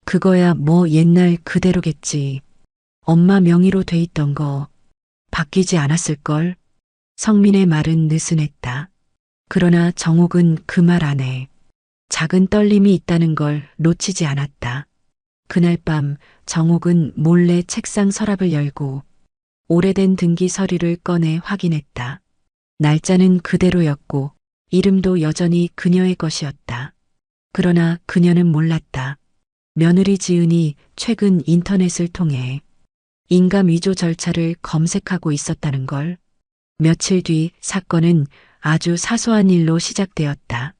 S3: 그거야 뭐 옛날 그대로겠지. 엄마 명의로 돼 있던 거 바뀌지 않았을걸? 성민의 말은 느슨했다. 그러나 정옥은 그 말 안에 작은 떨림이 있다는 걸 놓치지 않았다. 그날 밤 정옥은 몰래 책상 서랍을 열고 오래된 등기 서류를 꺼내 확인했다. 날짜는 그대로였고 이름도 여전히 그녀의 것이었다. 그러나 그녀는 몰랐다. 며느리 지은이 최근 인터넷을 통해 인감 위조 절차를 검색하고 있었다는 걸. 며칠 뒤 사건은 아주 사소한 일로 시작되었다.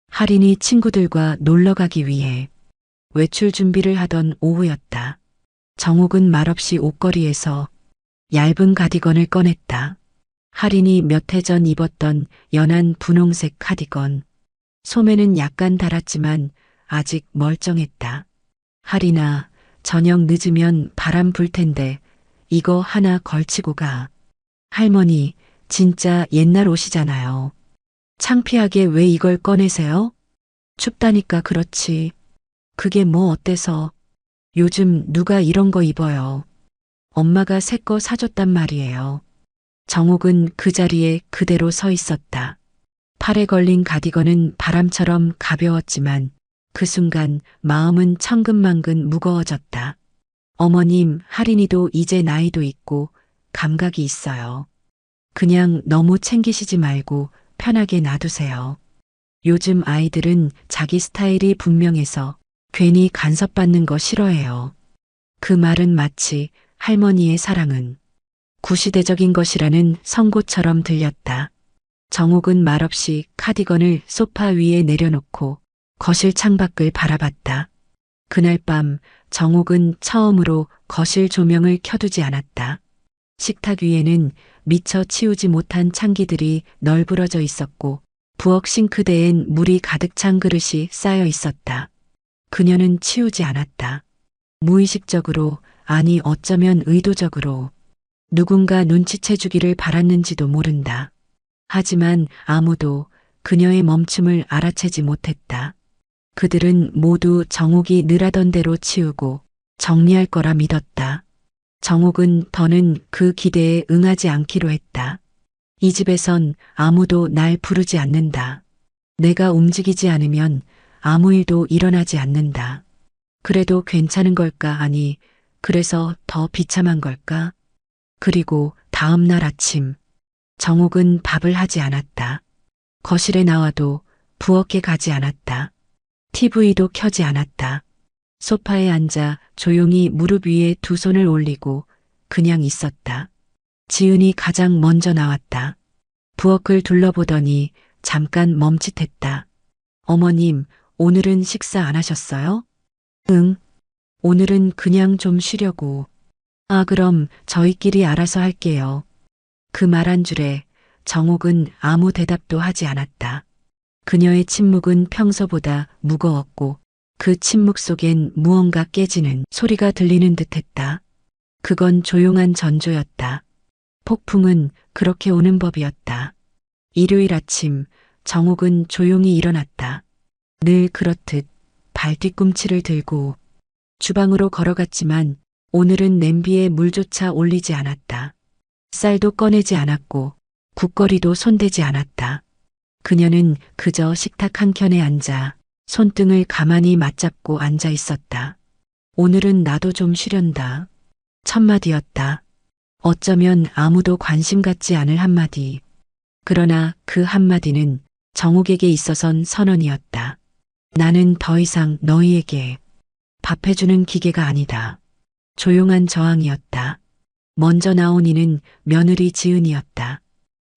S3: 할인이 친구들과 놀러 가기 위해 외출 준비를 하던 오후였다. 정옥은 말없이 옷걸이에서 얇은 가디건을 꺼냈다. 할인이 몇 해 전 입었던 연한 분홍색 카디건. 소매는 약간 닳았지만 아직 멀쩡했다. 할인아, 저녁 늦으면 바람 불 텐데 이거 하나 걸치고 가. 할머니, 진짜 옛날 옷이잖아요. 창피하게 왜 이걸 꺼내세요? 춥다니까 그렇지. 그게 뭐 어때서. 요즘 누가 이런 거 입어요. 엄마가 새 거 사줬단 말이에요. 정옥은 그 자리에 그대로 서 있었다. 팔에 걸린 가디건은 바람처럼 가벼웠지만 그 순간 마음은 천근만근 무거워졌다. 어머님, 할인이도 이제 나이도 있고 감각이 있어요. 그냥 너무 챙기시지 말고 편하게 놔두세요. 요즘 아이들은 자기 스타일이 분명해서 괜히 간섭받는 거 싫어해요. 그 말은 마치 할머니의 사랑은 구시대적인 것이라는 선고처럼 들렸다. 정옥은 말없이 카디건을 소파 위에 내려놓고 거실 창밖을 바라봤다. 그날 밤 정옥은 처음으로 거실 조명을 켜두지 않았다. 식탁 위에는 미처 치우지 못한 찬기들이 널브러져 있었고 부엌 싱크대엔 물이 가득 찬 그릇이 쌓여 있었다. 그녀는 치우지 않았다. 무의식적으로, 아니 어쩌면 의도적으로 누군가 눈치채주기를 바랐는지도 모른다. 하지만 아무도 그녀의 멈춤을 알아채지 못했다. 그들은 모두 정옥이 늘 하던 대로 치우고 정리할 거라 믿었다. 정옥은 더는 그 기대에 응하지 않기로 했다. 이 집에선 아무도 날 부르지 않는다. 내가 움직이지 않으면 아무 일도 일어나지 않는다. 그래도 괜찮은 걸까? 아니, 그래서 더 비참한 걸까? 그리고 다음 날 아침, 정옥은 밥을 하지 않았다. 거실에 나와도 부엌에 가지 않았다. TV도 켜지 않았다. 소파에 앉아 조용히 무릎 위에 두 손을 올리고 그냥 있었다. 지은이 가장 먼저 나왔다. 부엌을 둘러보더니 잠깐 멈칫했다. 어머님, 오늘은 식사 안 하셨어요? 응. 오늘은 그냥 좀 쉬려고. 아, 그럼 저희끼리 알아서 할게요. 그 말 한 줄에 정옥은 아무 대답도 하지 않았다. 그녀의 침묵은 평소보다 무거웠고 그 침묵 속엔 무언가 깨지는 소리가 들리는 듯했다. 그건 조용한 전조였다. 폭풍은 그렇게 오는 법이었다. 일요일 아침 정옥은 조용히 일어났다. 늘 그렇듯 발 뒤꿈치를 들고 주방으로 걸어갔지만 오늘은 냄비에 물조차 올리지 않았다. 쌀도 꺼내지 않았고 국거리도 손대지 않았다. 그녀는 그저 식탁 한켠에 앉아 손등을 가만히 맞잡고 앉아 있었다. 오늘은 나도 좀 쉬련다. 첫마디였다. 어쩌면 아무도 관심 갖지 않을 한마디. 그러나 그 한마디는 정옥에게 있어선 선언이었다. 나는 더 이상 너희에게 밥해주는 기계가 아니다. 조용한 저항이었다. 먼저 나온 이는 며느리 지은이었다.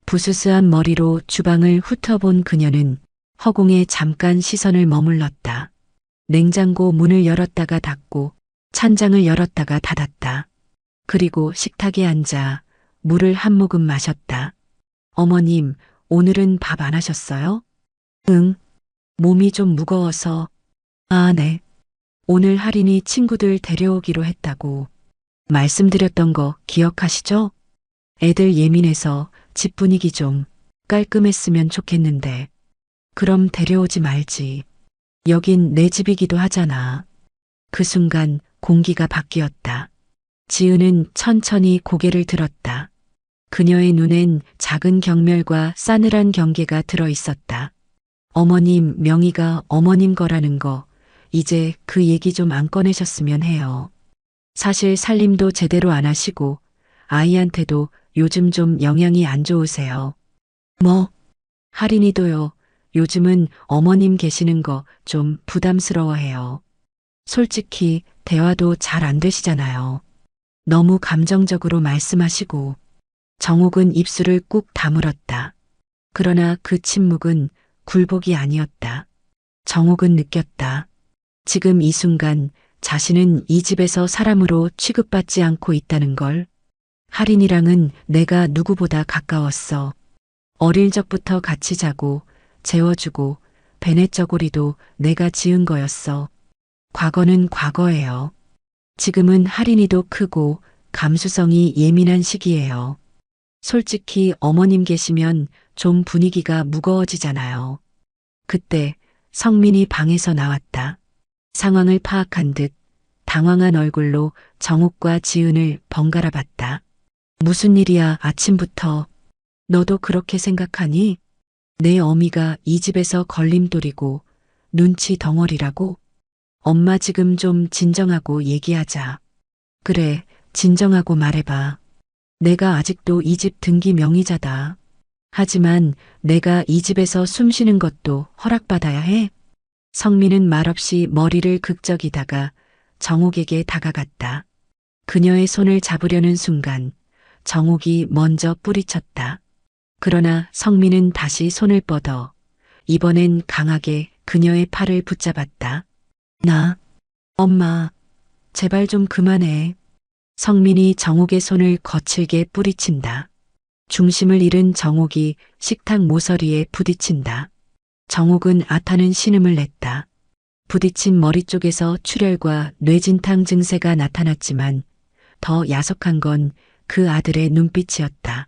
S3: 부스스한 머리로 주방을 훑어본 그녀는 허공에 잠깐 시선을 머물렀다. 냉장고 문을 열었다가 닫고 찬장을 열었다가 닫았다. 그리고 식탁에 앉아 물을 한 모금 마셨다. 어머님, 오늘은 밥 안 하셨어요? 응. 몸이 좀 무거워서. 아, 네. 오늘 할인이 친구들 데려오기로 했다고 말씀드렸던 거 기억하시죠? 애들 예민해서 집 분위기 좀 깔끔했으면 좋겠는데. 그럼 데려오지 말지. 여긴 내 집이기도 하잖아. 그 순간 공기가 바뀌었다. 지은은 천천히 고개를 들었다. 그녀의 눈엔 작은 경멸과 싸늘한 경계가 들어 있었다. 어머님 명의가 어머님 거라는 거, 이제 그 얘기 좀 안 꺼내셨으면 해요. 사실 살림도 제대로 안 하시고 아이한테도 요즘 좀 영향이 안 좋으세요. 뭐? 할인이도요. 요즘은 어머님 계시는 거 좀 부담스러워해요. 솔직히 대화도 잘 안 되시잖아요. 너무 감정적으로 말씀하시고. 정옥은 입술을 꾹 다물었다. 그러나 그 침묵은 굴복이 아니었다. 정옥은 느꼈다. 지금 이 순간 자신은 이 집에서 사람으로 취급받지 않고 있다는 걸. 할인이랑은 내가 누구보다 가까웠어. 어릴 적부터 같이 자고 재워주고 베네쩌고리도 내가 지은 거였어. 과거는 과거예요. 지금은 할인이도 크고 감수성이 예민한 시기예요. 솔직히 어머님 계시면 좀 분위기가 무거워지잖아요. 그때 성민이 방에서 나왔다. 상황을 파악한 듯 당황한 얼굴로 정옥과 지은을 번갈아 봤다. 무슨 일이야, 아침부터. 너도 그렇게 생각하니? 내 어미가 이 집에서 걸림돌이고 눈치 덩어리라고? 엄마 지금 좀 진정하고 얘기하자. 그래, 진정하고 말해봐. 내가 아직도 이 집 등기 명의자다. 하지만 내가 이 집에서 숨 쉬는 것도 허락받아야 해. 성민은 말없이 머리를 극적이다가 정옥에게 다가갔다. 그녀의 손을 잡으려는 순간 정옥이 먼저 뿌리쳤다. 그러나 성민은 다시 손을 뻗어 이번엔 강하게 그녀의 팔을 붙잡았다. 엄마, 제발 좀 그만해. 성민이 정옥의 손을 거칠게 뿌리친다. 중심을 잃은 정옥이 식탁 모서리에 부딪힌다. 정옥은 아타는 신음을 냈다. 부딪힌 머리 쪽에서 출혈과 뇌진탕 증세가 나타났지만 더 야속한 건 그 아들의 눈빛이었다.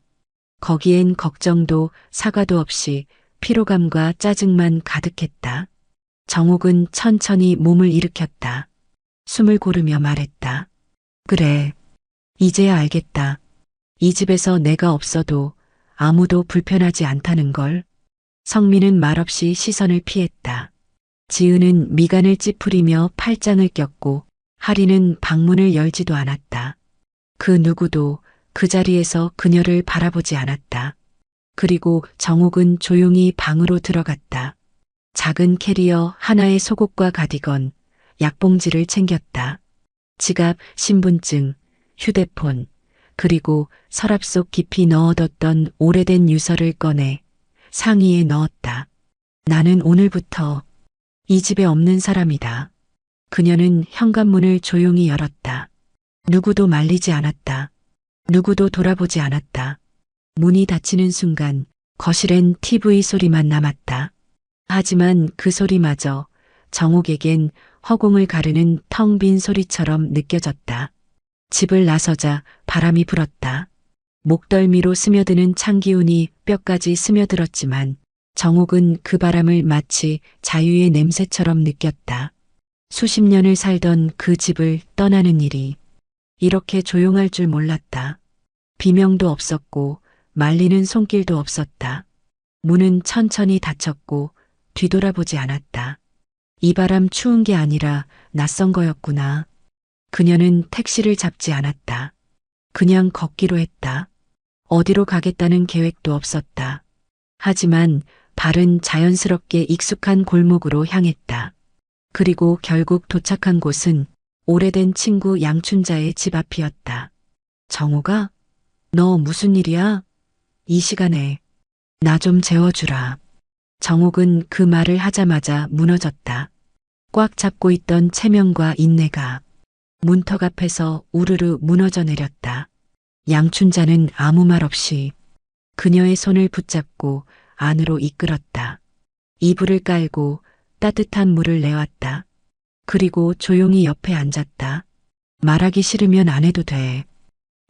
S3: 거기엔 걱정도 사과도 없이 피로감과 짜증만 가득했다. 정옥은 천천히 몸을 일으켰다. 숨을 고르며 말했다. 그래, 이제야 알겠다. 이 집에서 내가 없어도 아무도 불편하지 않다는 걸. 성민은 말없이 시선을 피했다. 지은은 미간을 찌푸리며 팔짱을 꼈고 할인은 방문을 열지도 않았다. 그 누구도 그 자리에서 그녀를 바라보지 않았다. 그리고 정옥은 조용히 방으로 들어갔다. 작은 캐리어 하나에 속옷과 가디건, 약봉지를 챙겼다. 지갑, 신분증, 휴대폰, 그리고 서랍 속 깊이 넣어뒀던 오래된 유서를 꺼내 상의에 넣었다. 나는 오늘부터 이 집에 없는 사람이다. 그녀는 현관문을 조용히 열었다. 누구도 말리지 않았다. 누구도 돌아보지 않았다. 문이 닫히는 순간 거실엔 TV 소리만 남았다. 하지만 그 소리마저 정옥에겐 허공을 가르는 텅 빈 소리처럼 느껴졌다. 집을 나서자 바람이 불었다. 목덜미로 스며드는 찬기운이 뼈까지 스며들었지만 정옥은 그 바람을 마치 자유의 냄새처럼 느꼈다. 수십 년을 살던 그 집을 떠나는 일이 이렇게 조용할 줄 몰랐다. 비명도 없었고 말리는 손길도 없었다. 문은 천천히 닫혔고 뒤돌아보지 않았다. 이 바람 추운 게 아니라 낯선 거였구나. 그녀는 택시를 잡지 않았다. 그냥 걷기로 했다. 어디로 가겠다는 계획도 없었다. 하지만 발은 자연스럽게 익숙한 골목으로 향했다. 그리고 결국 도착한 곳은 오래된 친구 양춘자의 집 앞이었다. 정우가? 너 무슨 일이야? 이 시간에 나 좀 재워주라. 정옥은 그 말을 하자마자 무너졌다. 꽉 잡고 있던 체면과 인내가 문턱 앞에서 우르르 무너져 내렸다. 양춘자는 아무 말 없이 그녀의 손을 붙잡고 안으로 이끌었다. 이불을 깔고 따뜻한 물을 내왔다. 그리고 조용히 옆에 앉았다. 말하기 싫으면 안 해도 돼.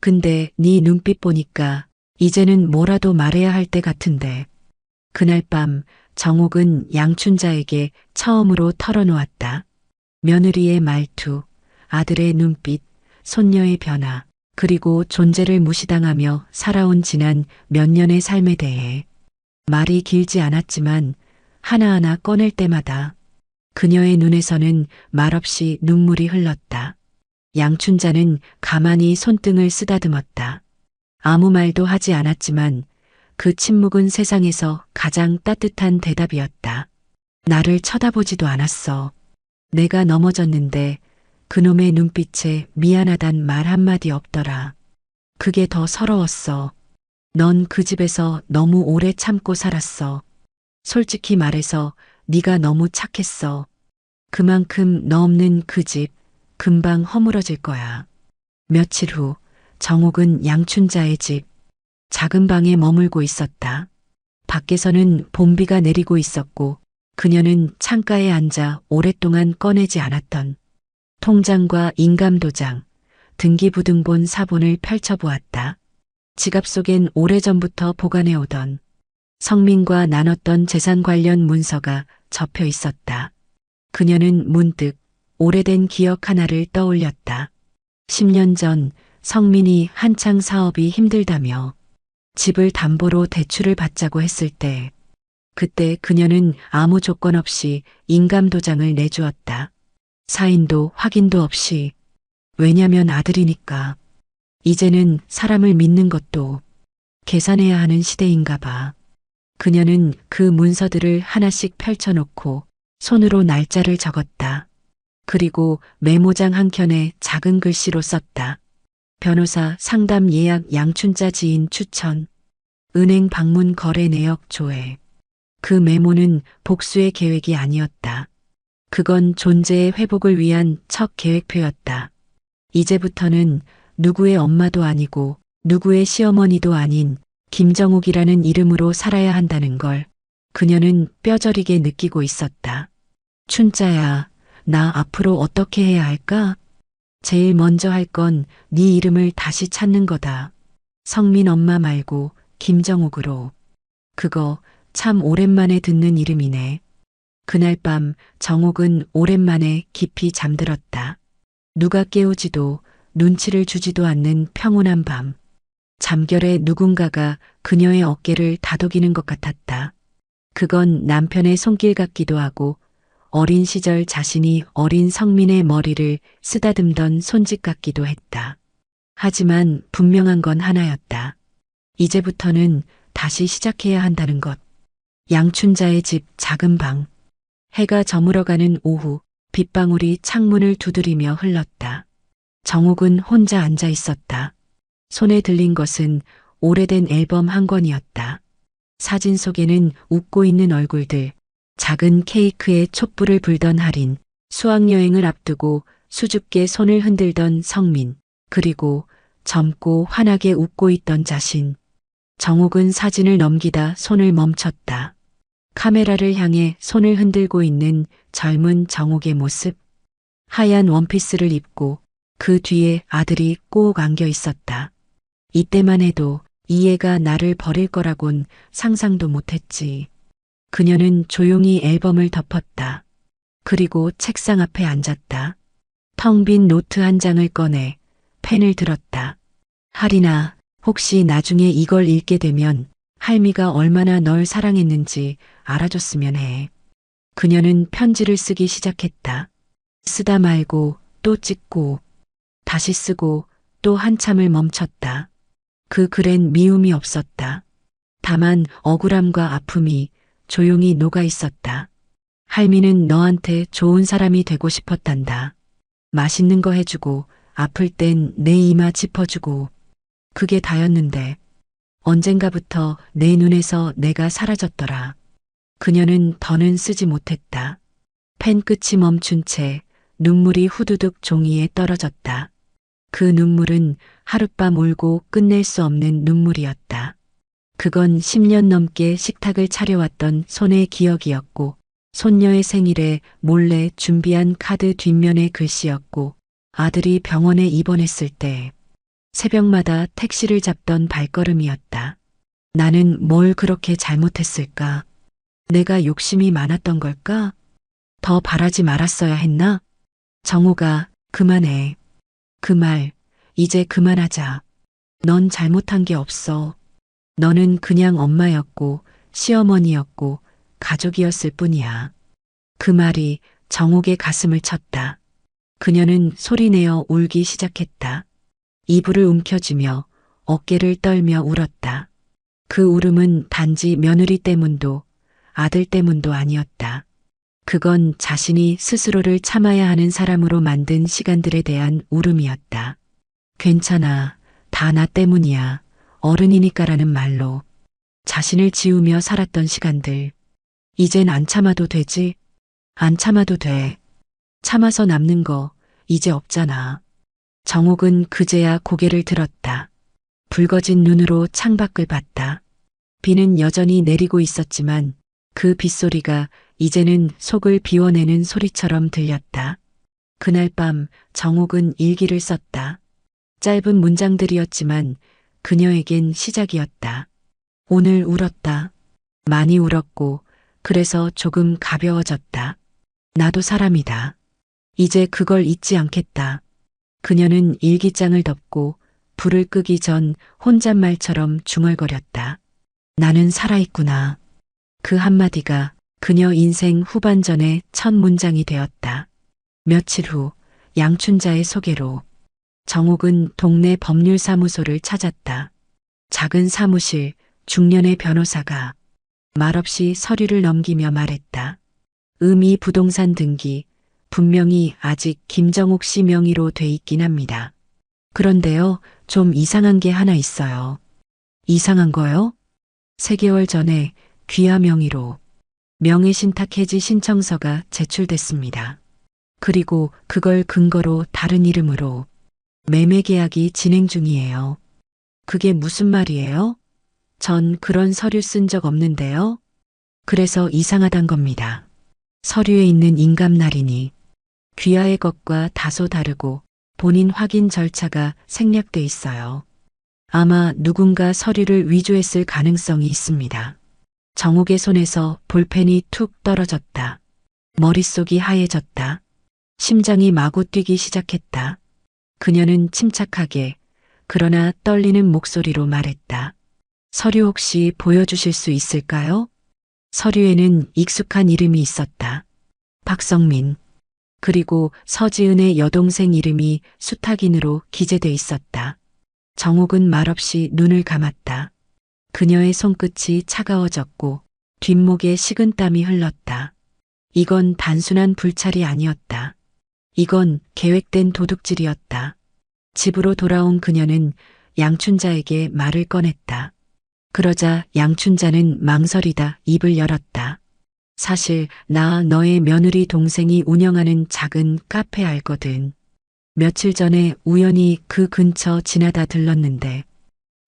S3: 근데 네 눈빛 보니까 이제는 뭐라도 말해야 할 때 같은데. 그날 밤 정옥은 양춘자에게 처음으로 털어놓았다. 며느리의 말투, 아들의 눈빛, 손녀의 변화, 그리고 존재를 무시당하며 살아온 지난 몇 년의 삶에 대해. 말이 길지 않았지만 하나하나 꺼낼 때마다 그녀의 눈에서는 말없이 눈물이 흘렀다. 양춘자는 가만히 손등을 쓰다듬었다. 아무 말도 하지 않았지만 그 침묵은 세상에서 가장 따뜻한 대답이었다. 나를 쳐다보지도 않았어. 내가 넘어졌는데 그놈의 눈빛에 미안하단 말 한마디 없더라. 그게 더 서러웠어. 넌 그 집에서 너무 오래 참고 살았어. 솔직히 말해서 네가 너무 착했어. 그만큼 너 없는 그 집 금방 허물어질 거야. 며칠 후 정옥은 양춘자의 집 작은 방에 머물고 있었다. 밖에서는 봄비가 내리고 있었고 그녀는 창가에 앉아 오랫동안 꺼내지 않았던 통장과 인감도장, 등기부등본 사본을 펼쳐보았다. 지갑 속엔 오래전부터 보관해오던 성민과 나눴던 재산 관련 문서가 접혀 있었다. 그녀는 문득 오래된 기억 하나를 떠올렸다. 10년 전 성민이 한창 사업이 힘들다며 집을 담보로 대출을 받자고 했을 때 그때 그녀는 아무 조건 없이 인감도장을 내주었다. 사인도 확인도 없이. 왜냐면 아들이니까. 이제는 사람을 믿는 것도 계산해야 하는 시대인가 봐. 그녀는 그 문서들을 하나씩 펼쳐놓고 손으로 날짜를 적었다. 그리고 메모장 한켠에 작은 글씨로 썼다. 변호사 상담 예약 양춘자 지인 추천. 은행 방문 거래 내역 조회. 그 메모는 복수의 계획이 아니었다. 그건 존재의 회복을 위한 첫 계획표였다. 이제부터는 누구의 엄마도 아니고 누구의 시어머니도 아닌 김정욱이라는 이름으로 살아야 한다는 걸 그녀는 뼈저리게 느끼고 있었다. 춘자야, 나 앞으로 어떻게 해야 할까? 제일 먼저 할 건 네 이름을 다시 찾는 거다. 성민 엄마 말고 김정욱으로. 그거 참 오랜만에 듣는 이름이네. 그날 밤 정옥은 오랜만에 깊이 잠들었다. 누가 깨우지도 눈치를 주지도 않는 평온한 밤. 잠결에 누군가가 그녀의 어깨를 다독이는 것 같았다. 그건 남편의 손길 같기도 하고 어린 시절 자신이 어린 성민의 머리를 쓰다듬던 손짓 같기도 했다. 하지만 분명한 건 하나였다. 이제부터는 다시 시작해야 한다는 것. 양춘자의 집 작은 방. 해가 저물어가는 오후 빗방울이 창문을 두드리며 흘렀다. 정옥은 혼자 앉아 있었다. 손에 들린 것은 오래된 앨범 한 권이었다. 사진 속에는 웃고 있는 얼굴들, 작은 케이크에 촛불을 불던 할인, 수학여행을 앞두고 수줍게 손을 흔들던 성민, 그리고 젊고 환하게 웃고 있던 자신. 정옥은 사진을 넘기다 손을 멈췄다. 카메라를 향해 손을 흔들고 있는 젊은 정옥의 모습. 하얀 원피스를 입고 그 뒤에 아들이 꼭 안겨 있었다. 이때만 해도 이 애가 나를 버릴 거라곤 상상도 못했지. 그녀는 조용히 앨범을 덮었다. 그리고 책상 앞에 앉았다. 텅 빈 노트 한 장을 꺼내 펜을 들었다. 할인아, 혹시 나중에 이걸 읽게 되면 할미가 얼마나 널 사랑했는지 알아줬으면 해. 그녀는 편지를 쓰기 시작했다. 쓰다 말고 또 찍고 다시 쓰고 또 한참을 멈췄다. 그 글엔 미움이 없었다. 다만 억울함과 아픔이 조용히 녹아 있었다. 할미는 너한테 좋은 사람이 되고 싶었단다. 맛있는 거 해주고 아플 땐 내 이마 짚어주고 그게 다였는데 언젠가부터 내 눈에서 내가 사라졌더라. 그녀는 더는 쓰지 못했다. 펜 끝이 멈춘 채 눈물이 후두둑 종이에 떨어졌다. 그 눈물은 하룻밤 울고 끝낼 수 없는 눈물이었다. 그건 10년 넘게 식탁을 차려왔던 손의 기억이었고 손녀의 생일에 몰래 준비한 카드 뒷면의 글씨였고 아들이 병원에 입원했을 때 새벽마다 택시를 잡던 발걸음이었다. 나는 뭘 그렇게 잘못했을까? 내가 욕심이 많았던 걸까? 더 바라지 말았어야 했나? 정우가 그만해. 그 말, 이제 그만하자. 넌 잘못한 게 없어. 너는 그냥 엄마였고 시어머니였고 가족이었을 뿐이야. 그 말이 정옥의 가슴을 쳤다. 그녀는 소리내어 울기 시작했다. 이불을 움켜쥐며 어깨를 떨며 울었다. 그 울음은 단지 며느리 때문도 아들 때문도 아니었다. 그건 자신이 스스로를 참아야 하는 사람으로 만든 시간들에 대한 울음이었다. 괜찮아. 다 나 때문이야. 어른이니까라는 말로 자신을 지우며 살았던 시간들. 이젠 안 참아도 되지? 안 참아도 돼. 참아서 남는 거 이제 없잖아. 정옥은 그제야 고개를 들었다. 붉어진 눈으로 창밖을 봤다. 비는 여전히 내리고 있었지만 그 빗소리가 이제는 속을 비워내는 소리처럼 들렸다. 그날 밤 정옥은 일기를 썼다. 짧은 문장들이었지만 그녀에겐 시작이었다. 오늘 울었다. 많이 울었고 그래서 조금 가벼워졌다. 나도 사람이다. 이제 그걸 잊지 않겠다. 그녀는 일기장을 덮고 불을 끄기 전 혼잣말처럼 중얼거렸다. 나는 살아있구나. 그 한마디가 그녀 인생 후반전의 첫 문장이 되었다. 며칠 후 양춘자의 소개로 정옥은 동네 법률사무소를 찾았다. 작은 사무실, 중년의 변호사가 말없이 서류를 넘기며 말했다. 의미 부동산 등기, 분명히 아직 김정옥 씨 명의로 돼 있긴 합니다. 그런데요, 좀 이상한 게 하나 있어요. 이상한 거요? 3개월 전에 귀하 명의로 명예신탁 해지 신청서가 제출됐습니다. 그리고 그걸 근거로 다른 이름으로 매매 계약이 진행 중이에요. 그게 무슨 말이에요? 전 그런 서류 쓴 적 없는데요. 그래서 이상하단 겁니다. 서류에 있는 인감날이니 귀하의 것과 다소 다르고 본인 확인 절차가 생략돼 있어요. 아마 누군가 서류를 위조했을 가능성이 있습니다. 정옥의 손에서 볼펜이 툭 떨어졌다. 머릿속이 하얘졌다. 심장이 마구 뛰기 시작했다. 그녀는 침착하게 그러나 떨리는 목소리로 말했다. 서류 혹시 보여주실 수 있을까요? 서류에는 익숙한 이름이 있었다. 박성민. 그리고 서지은의 여동생 이름이 수탁인으로 기재돼 있었다. 정옥은 말없이 눈을 감았다. 그녀의 손끝이 차가워졌고 뒷목에 식은땀이 흘렀다. 이건 단순한 불찰이 아니었다. 이건 계획된 도둑질이었다. 집으로 돌아온 그녀는 양춘자에게 말을 꺼냈다. 그러자 양춘자는 망설이다 입을 열었다. 사실 나 너의 며느리 동생이 운영하는 작은 카페 알거든. 며칠 전에 우연히 그 근처 지나다 들렀는데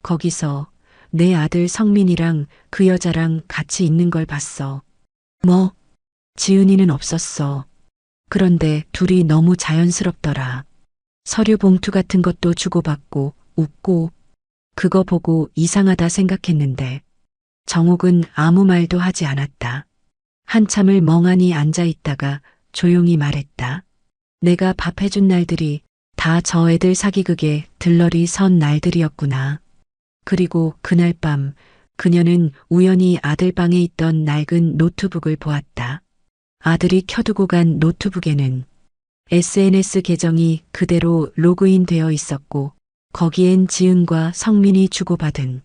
S3: 거기서 내 아들 성민이랑 그 여자랑 같이 있는 걸 봤어. 뭐? 지은이는 없었어. 그런데 둘이 너무 자연스럽더라. 서류 봉투 같은 것도 주고받고 웃고 그거 보고 이상하다 생각했는데 정옥은 아무 말도 하지 않았다. 한참을 멍하니 앉아 있다가 조용히 말했다. 내가 밥 해준 날들이 다 저 애들 사기극에 들러리 선 날들이었구나. 그리고 그날 밤 그녀는 우연히 아들 방에 있던 낡은 노트북을 보았다. 아들이 켜두고 간 노트북에는 SNS 계정이 그대로 로그인 되어 있었고 거기엔 지은과 성민이 주고받은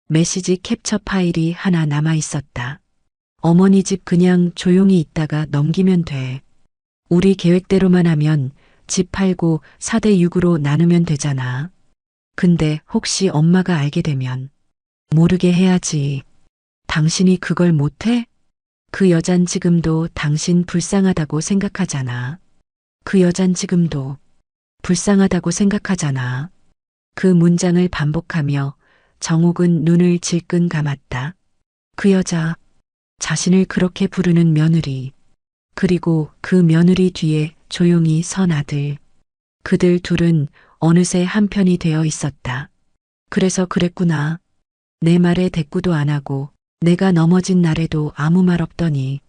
S3: 메시지 캡처 파일이 하나 남아 있었다. 어머니 집 그냥 조용히 있다가 넘기면 돼. 우리 계획대로만 하면 집 팔고 4대 6으로 나누면 되잖아. 근데 혹시 엄마가 알게 되면 모르게 해야지. 당신이 그걸 못해? 그 여잔 지금도 당신 불쌍하다고 생각하잖아. 그 여잔 지금도 불쌍하다고 생각하잖아. 그 문장을 반복하며 정옥은 눈을 질끈 감았다. 그 여자, 자신을 그렇게 부르는 며느리, 그리고 그 며느리 뒤에 조용히 선 아들. 그들 둘은 어느새 한편이 되어 있었다. 그래서 그랬구나. 내 말에 대꾸도 안 하고 내가 넘어진 날에도 아무 말 없더니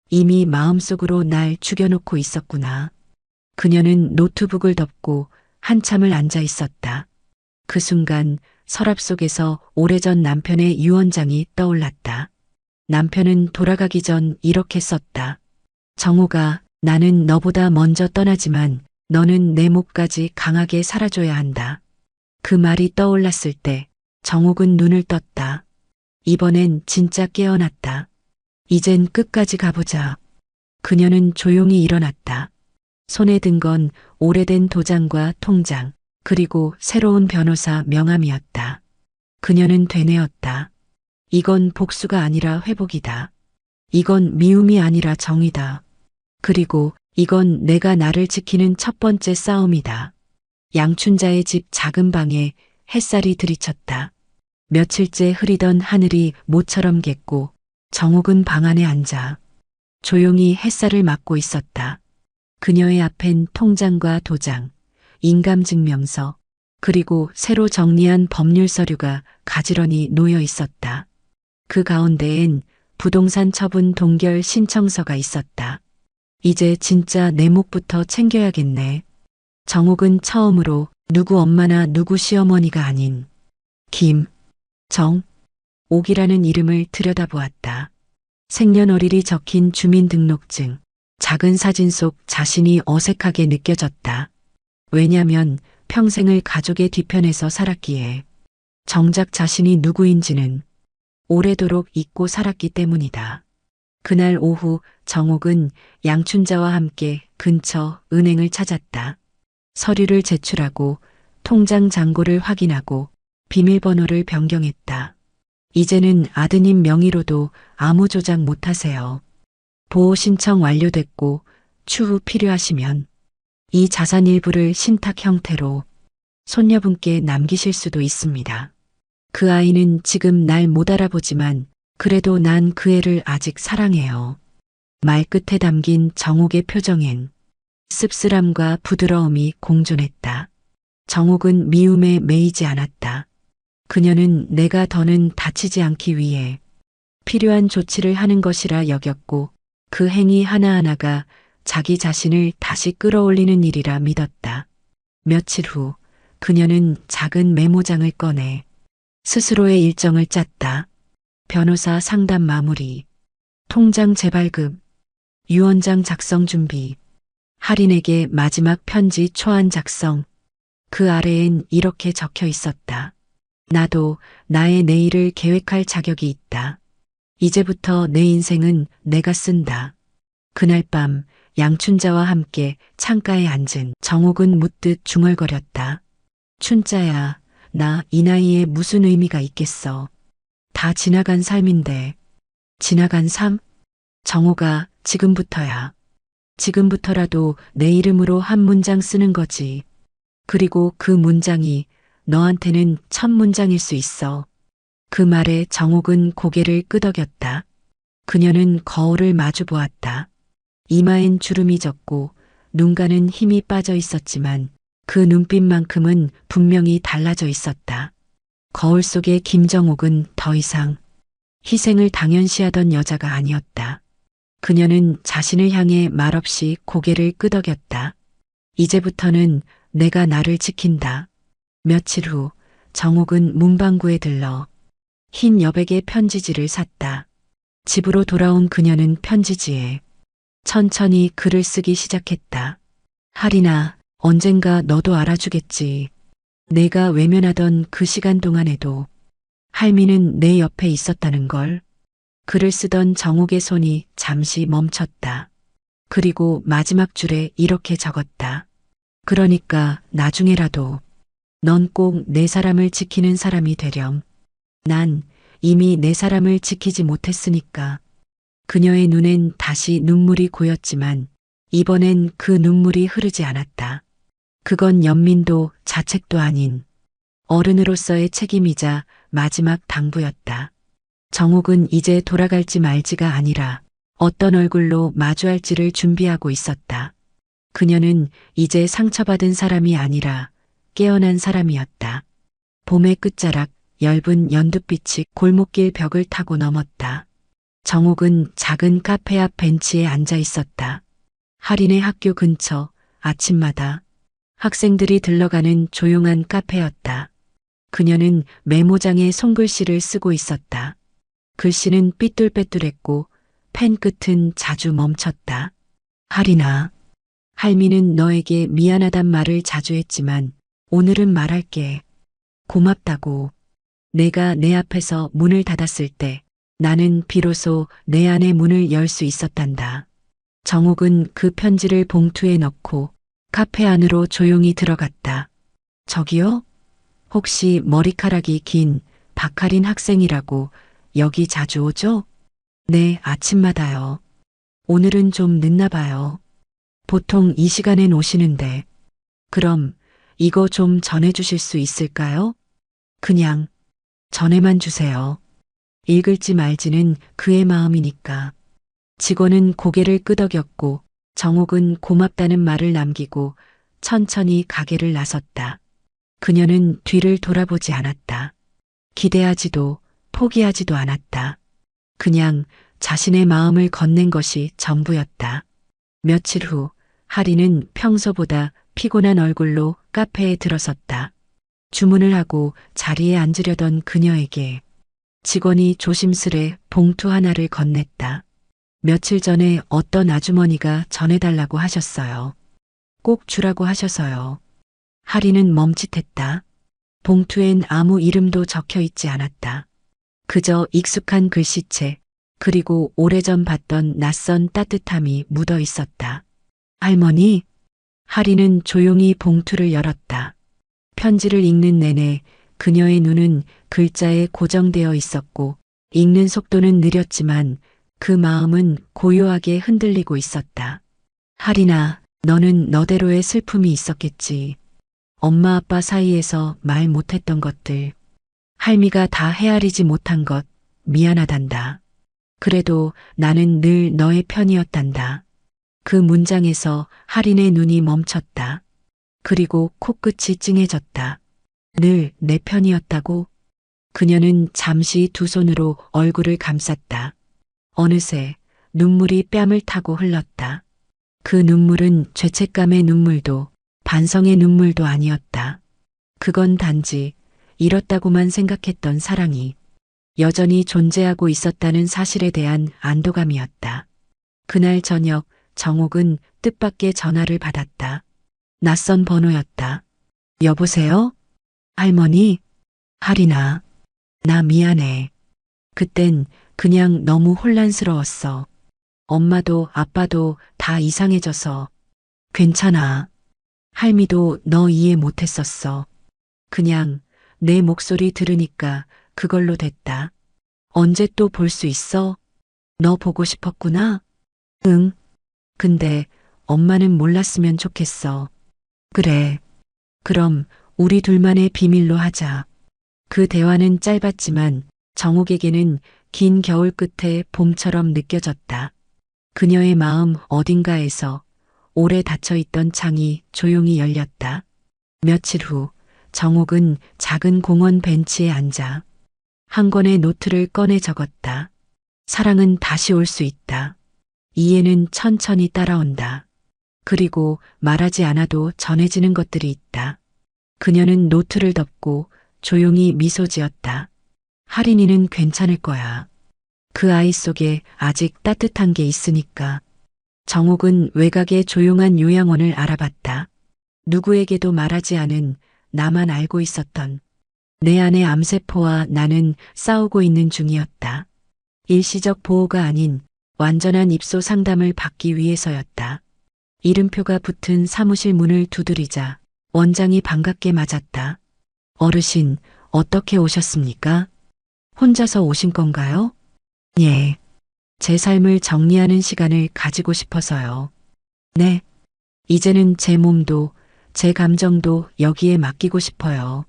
S3: 이미 마음속으로 날 죽여놓고 있었구나. 그녀는 노트북을 덮고 한참을 앉아 있었다. 그 순간 서랍 속에서 오래전 남편의 유언장이 떠올랐다. 남편은 돌아가기 전 이렇게 썼다. 정우가, 나는 너보다 먼저 떠나지만 너는 내 몫까지 강하게 살아줘야 한다. 그 말이 떠올랐을 때 정욱은 눈을 떴다. 이번엔 진짜 깨어났다. 이젠 끝까지 가보자. 그녀는 조용히 일어났다. 손에 든 건 오래된 도장과 통장, 그리고 새로운 변호사 명함이었다. 그녀는 되뇌었다. 이건 복수가 아니라 회복이다. 이건 미움이 아니라 정의다. 그리고 이건 내가 나를 지키는 첫 번째 싸움이다. 양춘자의 집 작은 방에 햇살이 들이쳤다. 며칠째 흐리던 하늘이 모처럼 겠고 정욱은 방 안에 앉아 조용히 햇살을 맞고 있었다. 그녀의 앞엔 통장과 도장, 인감증명서, 그리고 새로 정리한 법률 서류가 가지런히 놓여 있었다. 그 가운데엔 부동산 처분 동결 신청서가 있었다. 이제 진짜 내 몫부터 챙겨야겠네. 정욱은 처음으로 누구 엄마나 누구 시어머니가 아닌 김정옥이라는 이름을 들여다보았다. 생년월일이 적힌 주민등록증, 작은 사진 속 자신이 어색하게 느껴졌다. 왜냐면 평생을 가족의 뒤편에서 살았기에 정작 자신이 누구인지는 오래도록 잊고 살았기 때문이다. 그날 오후 정옥은 양춘자와 함께 근처 은행을 찾았다. 서류를 제출하고 통장 잔고를 확인하고 비밀번호를 변경했다. 이제는 아드님 명의로도 아무 조작 못하세요. 보호 신청 완료됐고 추후 필요하시면 이 자산 일부를 신탁 형태로 손녀분께 남기실 수도 있습니다. 그 아이는 지금 날 못 알아보지만 그래도 난 그 애를 아직 사랑해요. 말끝에 담긴 정옥의 표정엔 씁쓸함과 부드러움이 공존했다. 정옥은 미움에 매이지 않았다. 그녀는 내가 더는 다치지 않기 위해 필요한 조치를 하는 것이라 여겼고 그 행위 하나하나가 자기 자신을 다시 끌어올리는 일이라 믿었다. 며칠 후 그녀는 작은 메모장을 꺼내 스스로의 일정을 짰다. 변호사 상담 마무리, 통장 재발급, 유언장 작성 준비, 할인에게 마지막 편지 초안 작성. 그 아래엔 이렇게 적혀 있었다. 나도 나의 내일을 계획할 자격이 있다. 이제부터 내 인생은 내가 쓴다. 그날 밤 양춘자와 함께 창가에 앉은 정옥은 묻듯 중얼거렸다. 춘자야, 나 이 나이에 무슨 의미가 있겠어. 다 지나간 삶인데. 지나간 삶? 정옥아, 지금부터야. 지금부터라도 내 이름으로 한 문장 쓰는 거지. 그리고 그 문장이 너한테는 첫 문장일 수 있어. 그 말에 정옥은 고개를 끄덕였다. 그녀는 거울을 마주 보았다. 이마엔 주름이 졌고 눈가는 힘이 빠져 있었지만 그 눈빛만큼은 분명히 달라져 있었다. 거울 속의 김정옥은 더 이상 희생을 당연시하던 여자가 아니었다. 그녀는 자신을 향해 말없이 고개를 끄덕였다. 이제부터는 내가 나를 지킨다. 며칠 후 정옥은 문방구에 들러 흰 여백의 편지지를 샀다. 집으로 돌아온 그녀는 편지지에 천천히 글을 쓰기 시작했다. 할인아, 언젠가 너도 알아주겠지. 내가 외면하던 그 시간 동안에도 할미는 내 옆에 있었다는 걸. 글을 쓰던 정옥의 손이 잠시 멈췄다. 그리고 마지막 줄에 이렇게 적었다. 그러니까 나중에라도 넌 꼭 내 사람을 지키는 사람이 되렴. 난 이미 내 사람을 지키지 못했으니까. 그녀의 눈엔 다시 눈물이 고였지만 이번엔 그 눈물이 흐르지 않았다. 그건 연민도 자책도 아닌 어른으로서의 책임이자 마지막 당부였다. 정옥은 이제 돌아갈지 말지가 아니라 어떤 얼굴로 마주할지를 준비하고 있었다. 그녀는 이제 상처받은 사람이 아니라 깨어난 사람이었다. 봄의 끝자락 엷은 연두빛이 골목길 벽을 타고 넘었다. 정옥은 작은 카페 앞 벤치에 앉아 있었다. 할인의 학교 근처 아침마다 학생들이 들러가는 조용한 카페였다. 그녀는 메모장에 손글씨를 쓰고 있었다. 글씨는 삐뚤빼뚤했고 펜 끝은 자주 멈췄다. 할인아, 할미는 너에게 미안하단 말을 자주 했지만 오늘은 말할게. 고맙다고. 내가 내 앞에서 문을 닫았을 때 나는 비로소 내 안의 문을 열 수 있었단다. 정옥은 그 편지를 봉투에 넣고 카페 안으로 조용히 들어갔다. 저기요? 혹시 머리카락이 긴 박하린 학생이라고 여기 자주 오죠? 네, 아침마다요. 오늘은 좀 늦나 봐요. 보통 이 시간엔 오시는데. 그럼 이거 좀 전해주실 수 있을까요? 그냥 전해만 주세요. 읽을지 말지는 그의 마음이니까. 직원은 고개를 끄덕였고 정옥은 고맙다는 말을 남기고 천천히 가게를 나섰다. 그녀는 뒤를 돌아보지 않았다. 기대하지도 포기하지도 않았다. 그냥 자신의 마음을 건넨 것이 전부였다. 며칠 후 하리는 평소보다 피곤한 얼굴로 카페에 들어섰다. 주문을 하고 자리에 앉으려던 그녀에게 직원이 조심스레 봉투 하나를 건넸다. 며칠 전에 어떤 아주머니가 전해달라고 하셨어요. 꼭 주라고 하셔서요. 하리는 멈칫했다. 봉투엔 아무 이름도 적혀 있지 않았다. 그저 익숙한 글씨체, 그리고 오래전 봤던 낯선 따뜻함이 묻어 있었다. 할머니? 하리는 조용히 봉투를 열었다. 편지를 읽는 내내 그녀의 눈은 글자에 고정되어 있었고 읽는 속도는 느렸지만 그 마음은 고요하게 흔들리고 있었다. 하리나, 너는 너대로의 슬픔이 있었겠지. 엄마 아빠 사이에서 말 못했던 것들. 할미가 다 헤아리지 못한 것 미안하단다. 그래도 나는 늘 너의 편이었단다. 그 문장에서 할인의 눈이 멈췄다. 그리고 코끝이 찡해졌다. 늘 내 편이었다고? 그녀는 잠시 두 손으로 얼굴을 감쌌다. 어느새 눈물이 뺨을 타고 흘렀다. 그 눈물은 죄책감의 눈물도 반성의 눈물도 아니었다. 그건 단지 잃었다고만 생각했던 사랑이 여전히 존재하고 있었다는 사실에 대한 안도감이었다. 그날 저녁 정옥은 뜻밖의 전화를 받았다. 낯선 번호였다. 여보세요? 할머니? 하리나. 나 미안해. 그땐 그냥 너무 혼란스러웠어. 엄마도 아빠도 다 이상해져서. 괜찮아. 할미도 너 이해 못했었어. 그냥 내 목소리 들으니까 그걸로 됐다. 언제 또 볼 수 있어? 너 보고 싶었구나? 응. 근데 엄마는 몰랐으면 좋겠어. 그래. 그럼 우리 둘만의 비밀로 하자. 그 대화는 짧았지만 정옥에게는 긴 겨울 끝에 봄처럼 느껴졌다. 그녀의 마음 어딘가에서 오래 닫혀있던 창이 조용히 열렸다. 며칠 후 정옥은 작은 공원 벤치에 앉아 한 권의 노트를 꺼내 적었다. 사랑은 다시 올 수 있다. 이해는 천천히 따라온다. 그리고 말하지 않아도 전해지는 것들이 있다. 그녀는 노트를 덮고 조용히 미소 지었다. 하린이는 괜찮을 거야. 그 아이 속에 아직 따뜻한 게 있으니까. 정옥은 외곽의 조용한 요양원을 알아봤다. 누구에게도 말하지 않은 나만 알고 있었던 내 안의 암세포와 나는 싸우고 있는 중이었다. 일시적 보호가 아닌 완전한 입소 상담을 받기 위해서였다. 이름표가 붙은 사무실 문을 두드리자 원장이 반갑게 맞았다. 어르신, 어떻게 오셨습니까? 혼자서 오신 건가요? 예. 제 삶을 정리하는 시간을 가지고 싶어서요. 네. 이제는 제 몸도 제 감정도 여기에 맡기고 싶어요.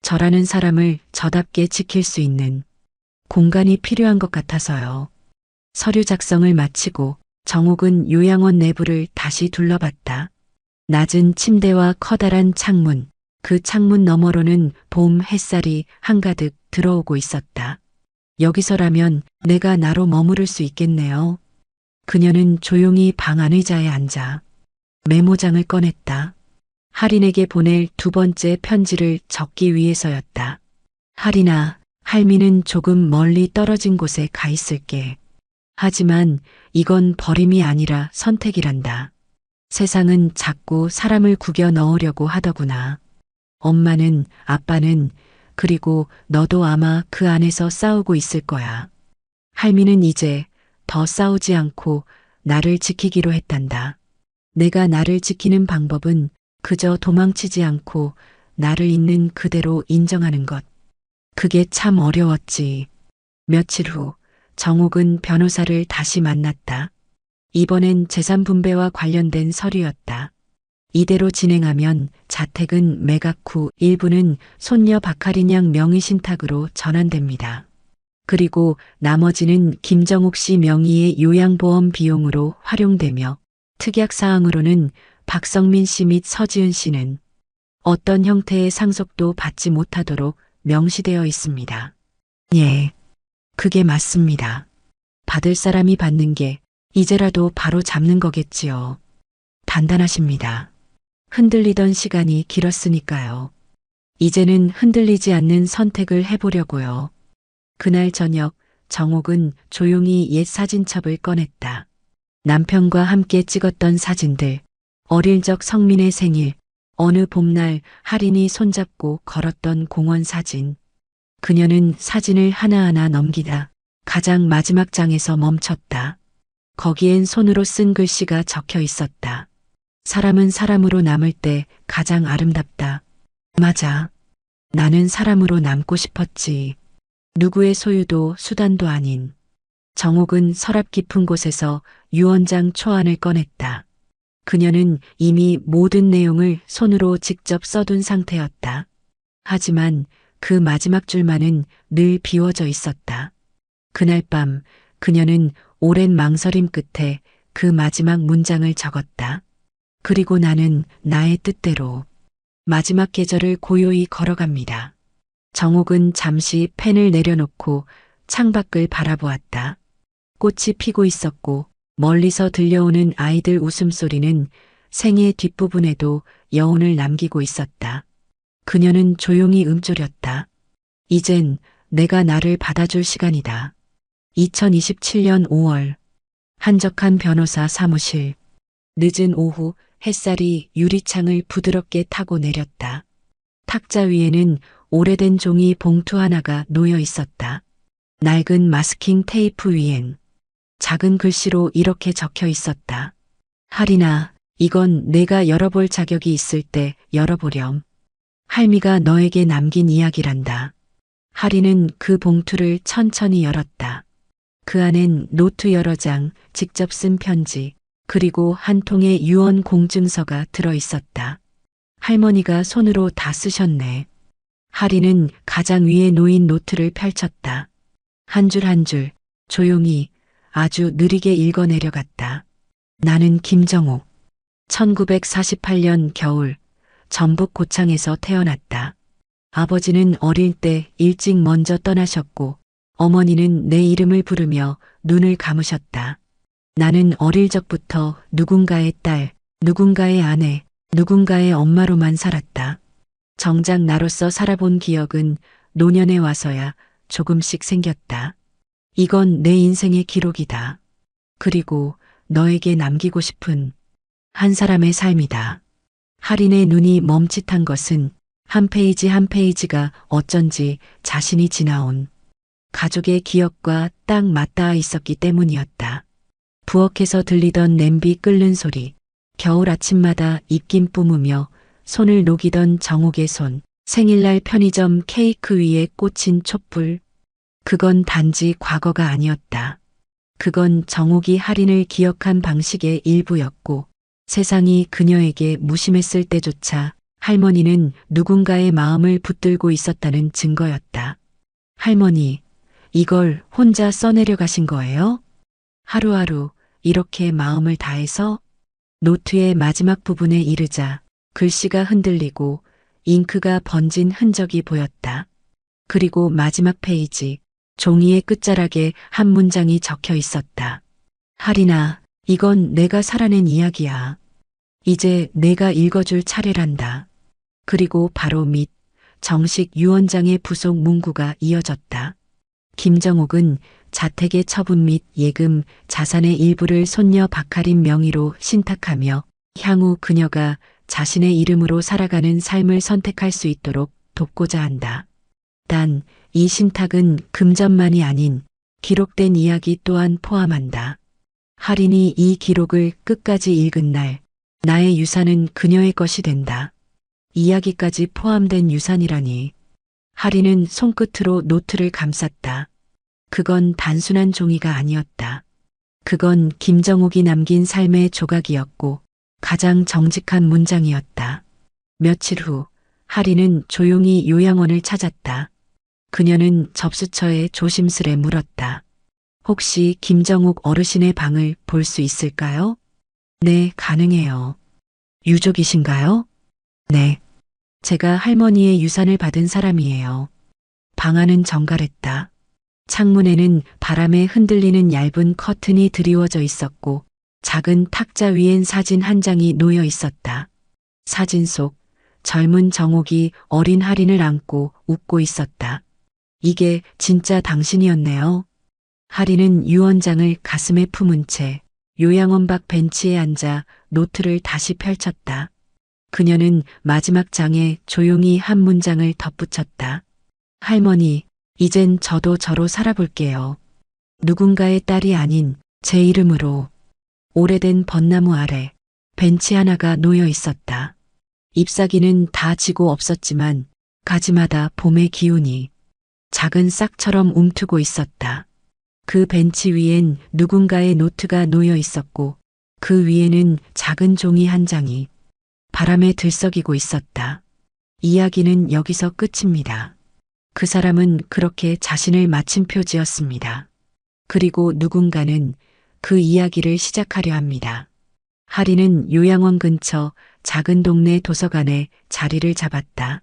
S3: 저라는 사람을 저답게 지킬 수 있는 공간이 필요한 것 같아서요. 서류 작성을 마치고 정옥은 요양원 내부를 다시 둘러봤다. 낮은 침대와 커다란 창문, 그 창문 너머로는 봄 햇살이 한가득 들어오고 있었다. 여기서라면 내가 나로 머무를 수 있겠네요. 그녀는 조용히 방 안 의자에 앉아 메모장을 꺼냈다. 할인에게 보낼 두 번째 편지를 적기 위해서였다. 할인아, 할미는 조금 멀리 떨어진 곳에 가 있을게. 하지만 이건 버림이 아니라 선택이란다. 세상은 자꾸 사람을 구겨 넣으려고 하더구나. 엄마는, 아빠는, 그리고 너도 아마 그 안에서 싸우고 있을 거야. 할미는 이제 더 싸우지 않고 나를 지키기로 했단다. 내가 나를 지키는 방법은 그저 도망치지 않고 나를 있는 그대로 인정하는 것. 그게 참 어려웠지. 며칠 후 정옥은 변호사를 다시 만났다. 이번엔 재산 분배와 관련된 서류였다. 이대로 진행하면 자택은 매각 후 일부는 손녀 박하린 양 명의 신탁으로 전환됩니다. 그리고 나머지는 김정옥 씨 명의의 요양보험 비용으로 활용되며 특약 사항으로는 박성민 씨 및 서지은 씨는 어떤 형태의 상속도 받지 못하도록 명시되어 있습니다. 예, 그게 맞습니다. 받을 사람이 받는 게 이제라도 바로 잡는 거겠지요. 단단하십니다. 흔들리던 시간이 길었으니까요. 이제는 흔들리지 않는 선택을 해보려고요. 그날 저녁 정옥은 조용히 옛 사진첩을 꺼냈다. 남편과 함께 찍었던 사진들, 어릴 적 성민의 생일, 어느 봄날 할인이 손잡고 걸었던 공원 사진. 그녀는 사진을 하나하나 넘기다 가장 마지막 장에서 멈췄다. 거기엔 손으로 쓴 글씨가 적혀 있었다. 사람은 사람으로 남을 때 가장 아름답다. 맞아. 나는 사람으로 남고 싶었지. 누구의 소유도 수단도 아닌. 정옥은 서랍 깊은 곳에서 유언장 초안을 꺼냈다. 그녀는 이미 모든 내용을 손으로 직접 써둔 상태였다. 하지만 그 마지막 줄만은 늘 비워져 있었다. 그날 밤 그녀는 오랜 망설임 끝에 그 마지막 문장을 적었다. 그리고 나는 나의 뜻대로 마지막 계절을 고요히 걸어갑니다. 정옥은 잠시 펜을 내려놓고 창밖을 바라보았다. 꽃이 피고 있었고 멀리서 들려오는 아이들 웃음소리는 생의 뒷부분에도 여운을 남기고 있었다. 그녀는 조용히 움조렸다. 이젠 내가 나를 받아줄 시간이다. 2027년 5월 한적한 변호사 사무실. 늦은 오후 햇살이 유리창을 부드럽게 타고 내렸다. 탁자 위에는 오래된 종이 봉투 하나가 놓여 있었다. 낡은 마스킹 테이프 위엔 작은 글씨로 이렇게 적혀 있었다. 할인아, 이건 내가 열어볼 자격이 있을 때 열어보렴. 할미가 너에게 남긴 이야기란다. 할인은 그 봉투를 천천히 열었다. 그 안엔 노트 여러 장, 직접 쓴 편지, 그리고 한 통의 유언 공증서가 들어 있었다. 할머니가 손으로 다 쓰셨네. 할인은 가장 위에 놓인 노트를 펼쳤다. 한 줄 한 줄 조용히 아주 느리게 읽어내려갔다. 나는 김정옥. 1948년 겨울 전북 고창에서 태어났다. 아버지는 어릴 때 일찍 먼저 떠나셨고 어머니는 내 이름을 부르며 눈을 감으셨다. 나는 어릴 적부터 누군가의 딸, 누군가의 아내, 누군가의 엄마로만 살았다. 정작 나로서 살아본 기억은 노년에 와서야 조금씩 생겼다. 이건 내 인생의 기록이다. 그리고 너에게 남기고 싶은 한 사람의 삶이다. 할인의 눈이 멈칫한 것은 한 페이지 한 페이지가 어쩐지 자신이 지나온 가족의 기억과 딱 맞닿아 있었기 때문이었다. 부엌에서 들리던 냄비 끓는 소리, 겨울 아침마다 입김 뿜으며 손을 녹이던 정옥의 손, 생일날 편의점 케이크 위에 꽂힌 촛불. 그건 단지 과거가 아니었다. 그건 정옥이 할인을 기억한 방식의 일부였고 세상이 그녀에게 무심했을 때조차 할머니는 누군가의 마음을 붙들고 있었다는 증거였다. 할머니, 이걸 혼자 써내려 가신 거예요? 하루하루 이렇게 마음을 다해서 노트의 마지막 부분에 이르자 글씨가 흔들리고 잉크가 번진 흔적이 보였다. 그리고 마지막 페이지, 종이의 끝자락에 한 문장이 적혀 있었다. 하리나, 이건 내가 살아낸 이야기야. 이제 내가 읽어줄 차례란다. 그리고 바로 밑 정식 유언장의 부속 문구가 이어졌다. 김정옥은 자택의 처분 및 예금, 자산의 일부를 손녀 박하린 명의로 신탁하며 향후 그녀가 자신의 이름으로 살아가는 삶을 선택할 수 있도록 돕고자 한다. 단, 이 신탁은 금전만이 아닌 기록된 이야기 또한 포함한다. 할인이 이 기록을 끝까지 읽은 날, 나의 유산은 그녀의 것이 된다. 이야기까지 포함된 유산이라니. 할인은 손끝으로 노트를 감쌌다. 그건 단순한 종이가 아니었다. 그건 김정옥이 남긴 삶의 조각이었고 가장 정직한 문장이었다. 며칠 후 할인은 조용히 요양원을 찾았다. 그녀는 접수처에 조심스레 물었다. 혹시 김정옥 어르신의 방을 볼 수 있을까요? 네, 가능해요. 유족이신가요? 네. 제가 할머니의 유산을 받은 사람이에요. 방 안은 정갈했다. 창문에는 바람에 흔들리는 얇은 커튼이 드리워져 있었고 작은 탁자 위엔 사진 한 장이 놓여 있었다. 사진 속 젊은 정옥이 어린 할인을 안고 웃고 있었다. 이게 진짜 당신이었네요. 할인은 유언장을 가슴에 품은 채 요양원 밖 벤치에 앉아 노트를 다시 펼쳤다. 그녀는 마지막 장에 조용히 한 문장을 덧붙였다. 할머니, 이젠 저도 저로 살아볼게요. 누군가의 딸이 아닌 제 이름으로. 오래된 벚나무 아래 벤치 하나가 놓여 있었다. 잎사귀는 다 지고 없었지만 가지마다 봄의 기운이 작은 싹처럼 움트고 있었다. 그 벤치 위엔 누군가의 노트가 놓여 있었고 그 위에는 작은 종이 한 장이 바람에 들썩이고 있었다. 이야기는 여기서 끝입니다. 그 사람은 그렇게 자신을 마침표 지었습니다. 그리고 누군가는 그 이야기를 시작하려 합니다. 할인은 요양원 근처 작은 동네 도서관에 자리를 잡았다.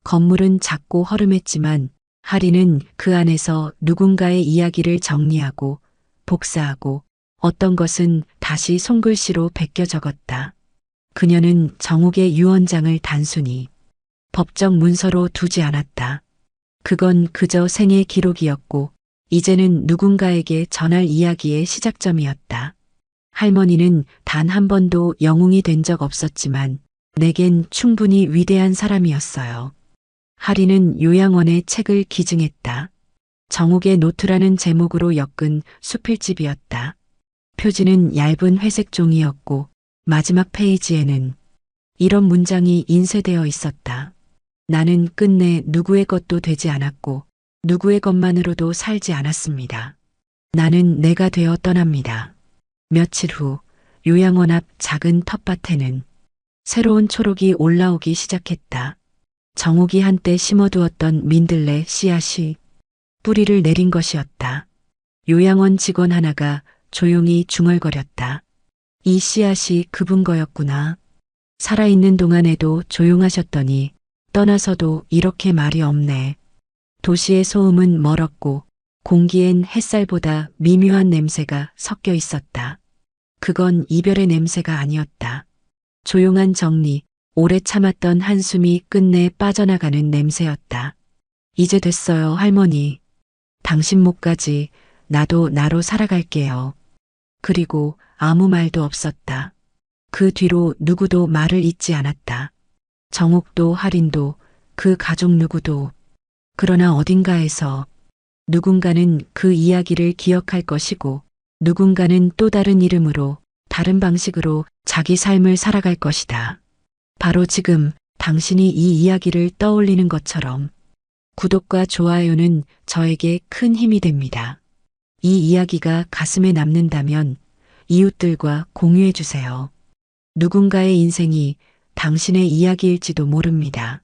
S3: 건물은 작고 허름했지만 할인은 그 안에서 누군가의 이야기를 정리하고 복사하고 어떤 것은 다시 손글씨로 베껴 적었다. 그녀는 정옥의 유언장을 단순히 법적 문서로 두지 않았다. 그건 그저 생애 기록이었고 이제는 누군가에게 전할 이야기의 시작점이었다. 할머니는 단 한 번도 영웅이 된 적 없었지만 내겐 충분히 위대한 사람이었어요. 할인은 요양원에 책을 기증했다. 정옥의 노트라는 제목으로 엮은 수필집이었다. 표지는 얇은 회색 종이였고 마지막 페이지에는 이런 문장이 인쇄되어 있었다. 나는 끝내 누구의 것도 되지 않았고 누구의 것만으로도 살지 않았습니다. 나는 내가 되어 떠납니다. 며칠 후 요양원 앞 작은 텃밭에는 새로운 초록이 올라오기 시작했다. 정옥이 한때 심어두었던 민들레 씨앗이 뿌리를 내린 것이었다. 요양원 직원 하나가 조용히 중얼거렸다. 이 씨앗이 그분 거였구나. 살아있는 동안에도 조용하셨더니 떠나서도 이렇게 말이 없네. 도시의 소음은 멀었고 공기엔 햇살보다 미묘한 냄새가 섞여 있었다. 그건 이별의 냄새가 아니었다. 조용한 정리, 오래 참았던 한숨이 끝내 빠져나가는 냄새였다. 이제 됐어요, 할머니. 당신 목까지 나도 나로 살아갈게요. 그리고 아무 말도 없었다. 그 뒤로 누구도 말을 잇지 않았다. 정옥도 할인도 그 가족 누구도. 그러나 어딘가에서 누군가는 그 이야기를 기억할 것이고 누군가는 또 다른 이름으로 다른 방식으로 자기 삶을 살아갈 것이다. 바로 지금 당신이 이 이야기를 떠올리는 것처럼 구독과 좋아요는 저에게 큰 힘이 됩니다. 이 이야기가 가슴에 남는다면 이웃들과 공유해 주세요. 누군가의 인생이 당신의 이야기일지도 모릅니다.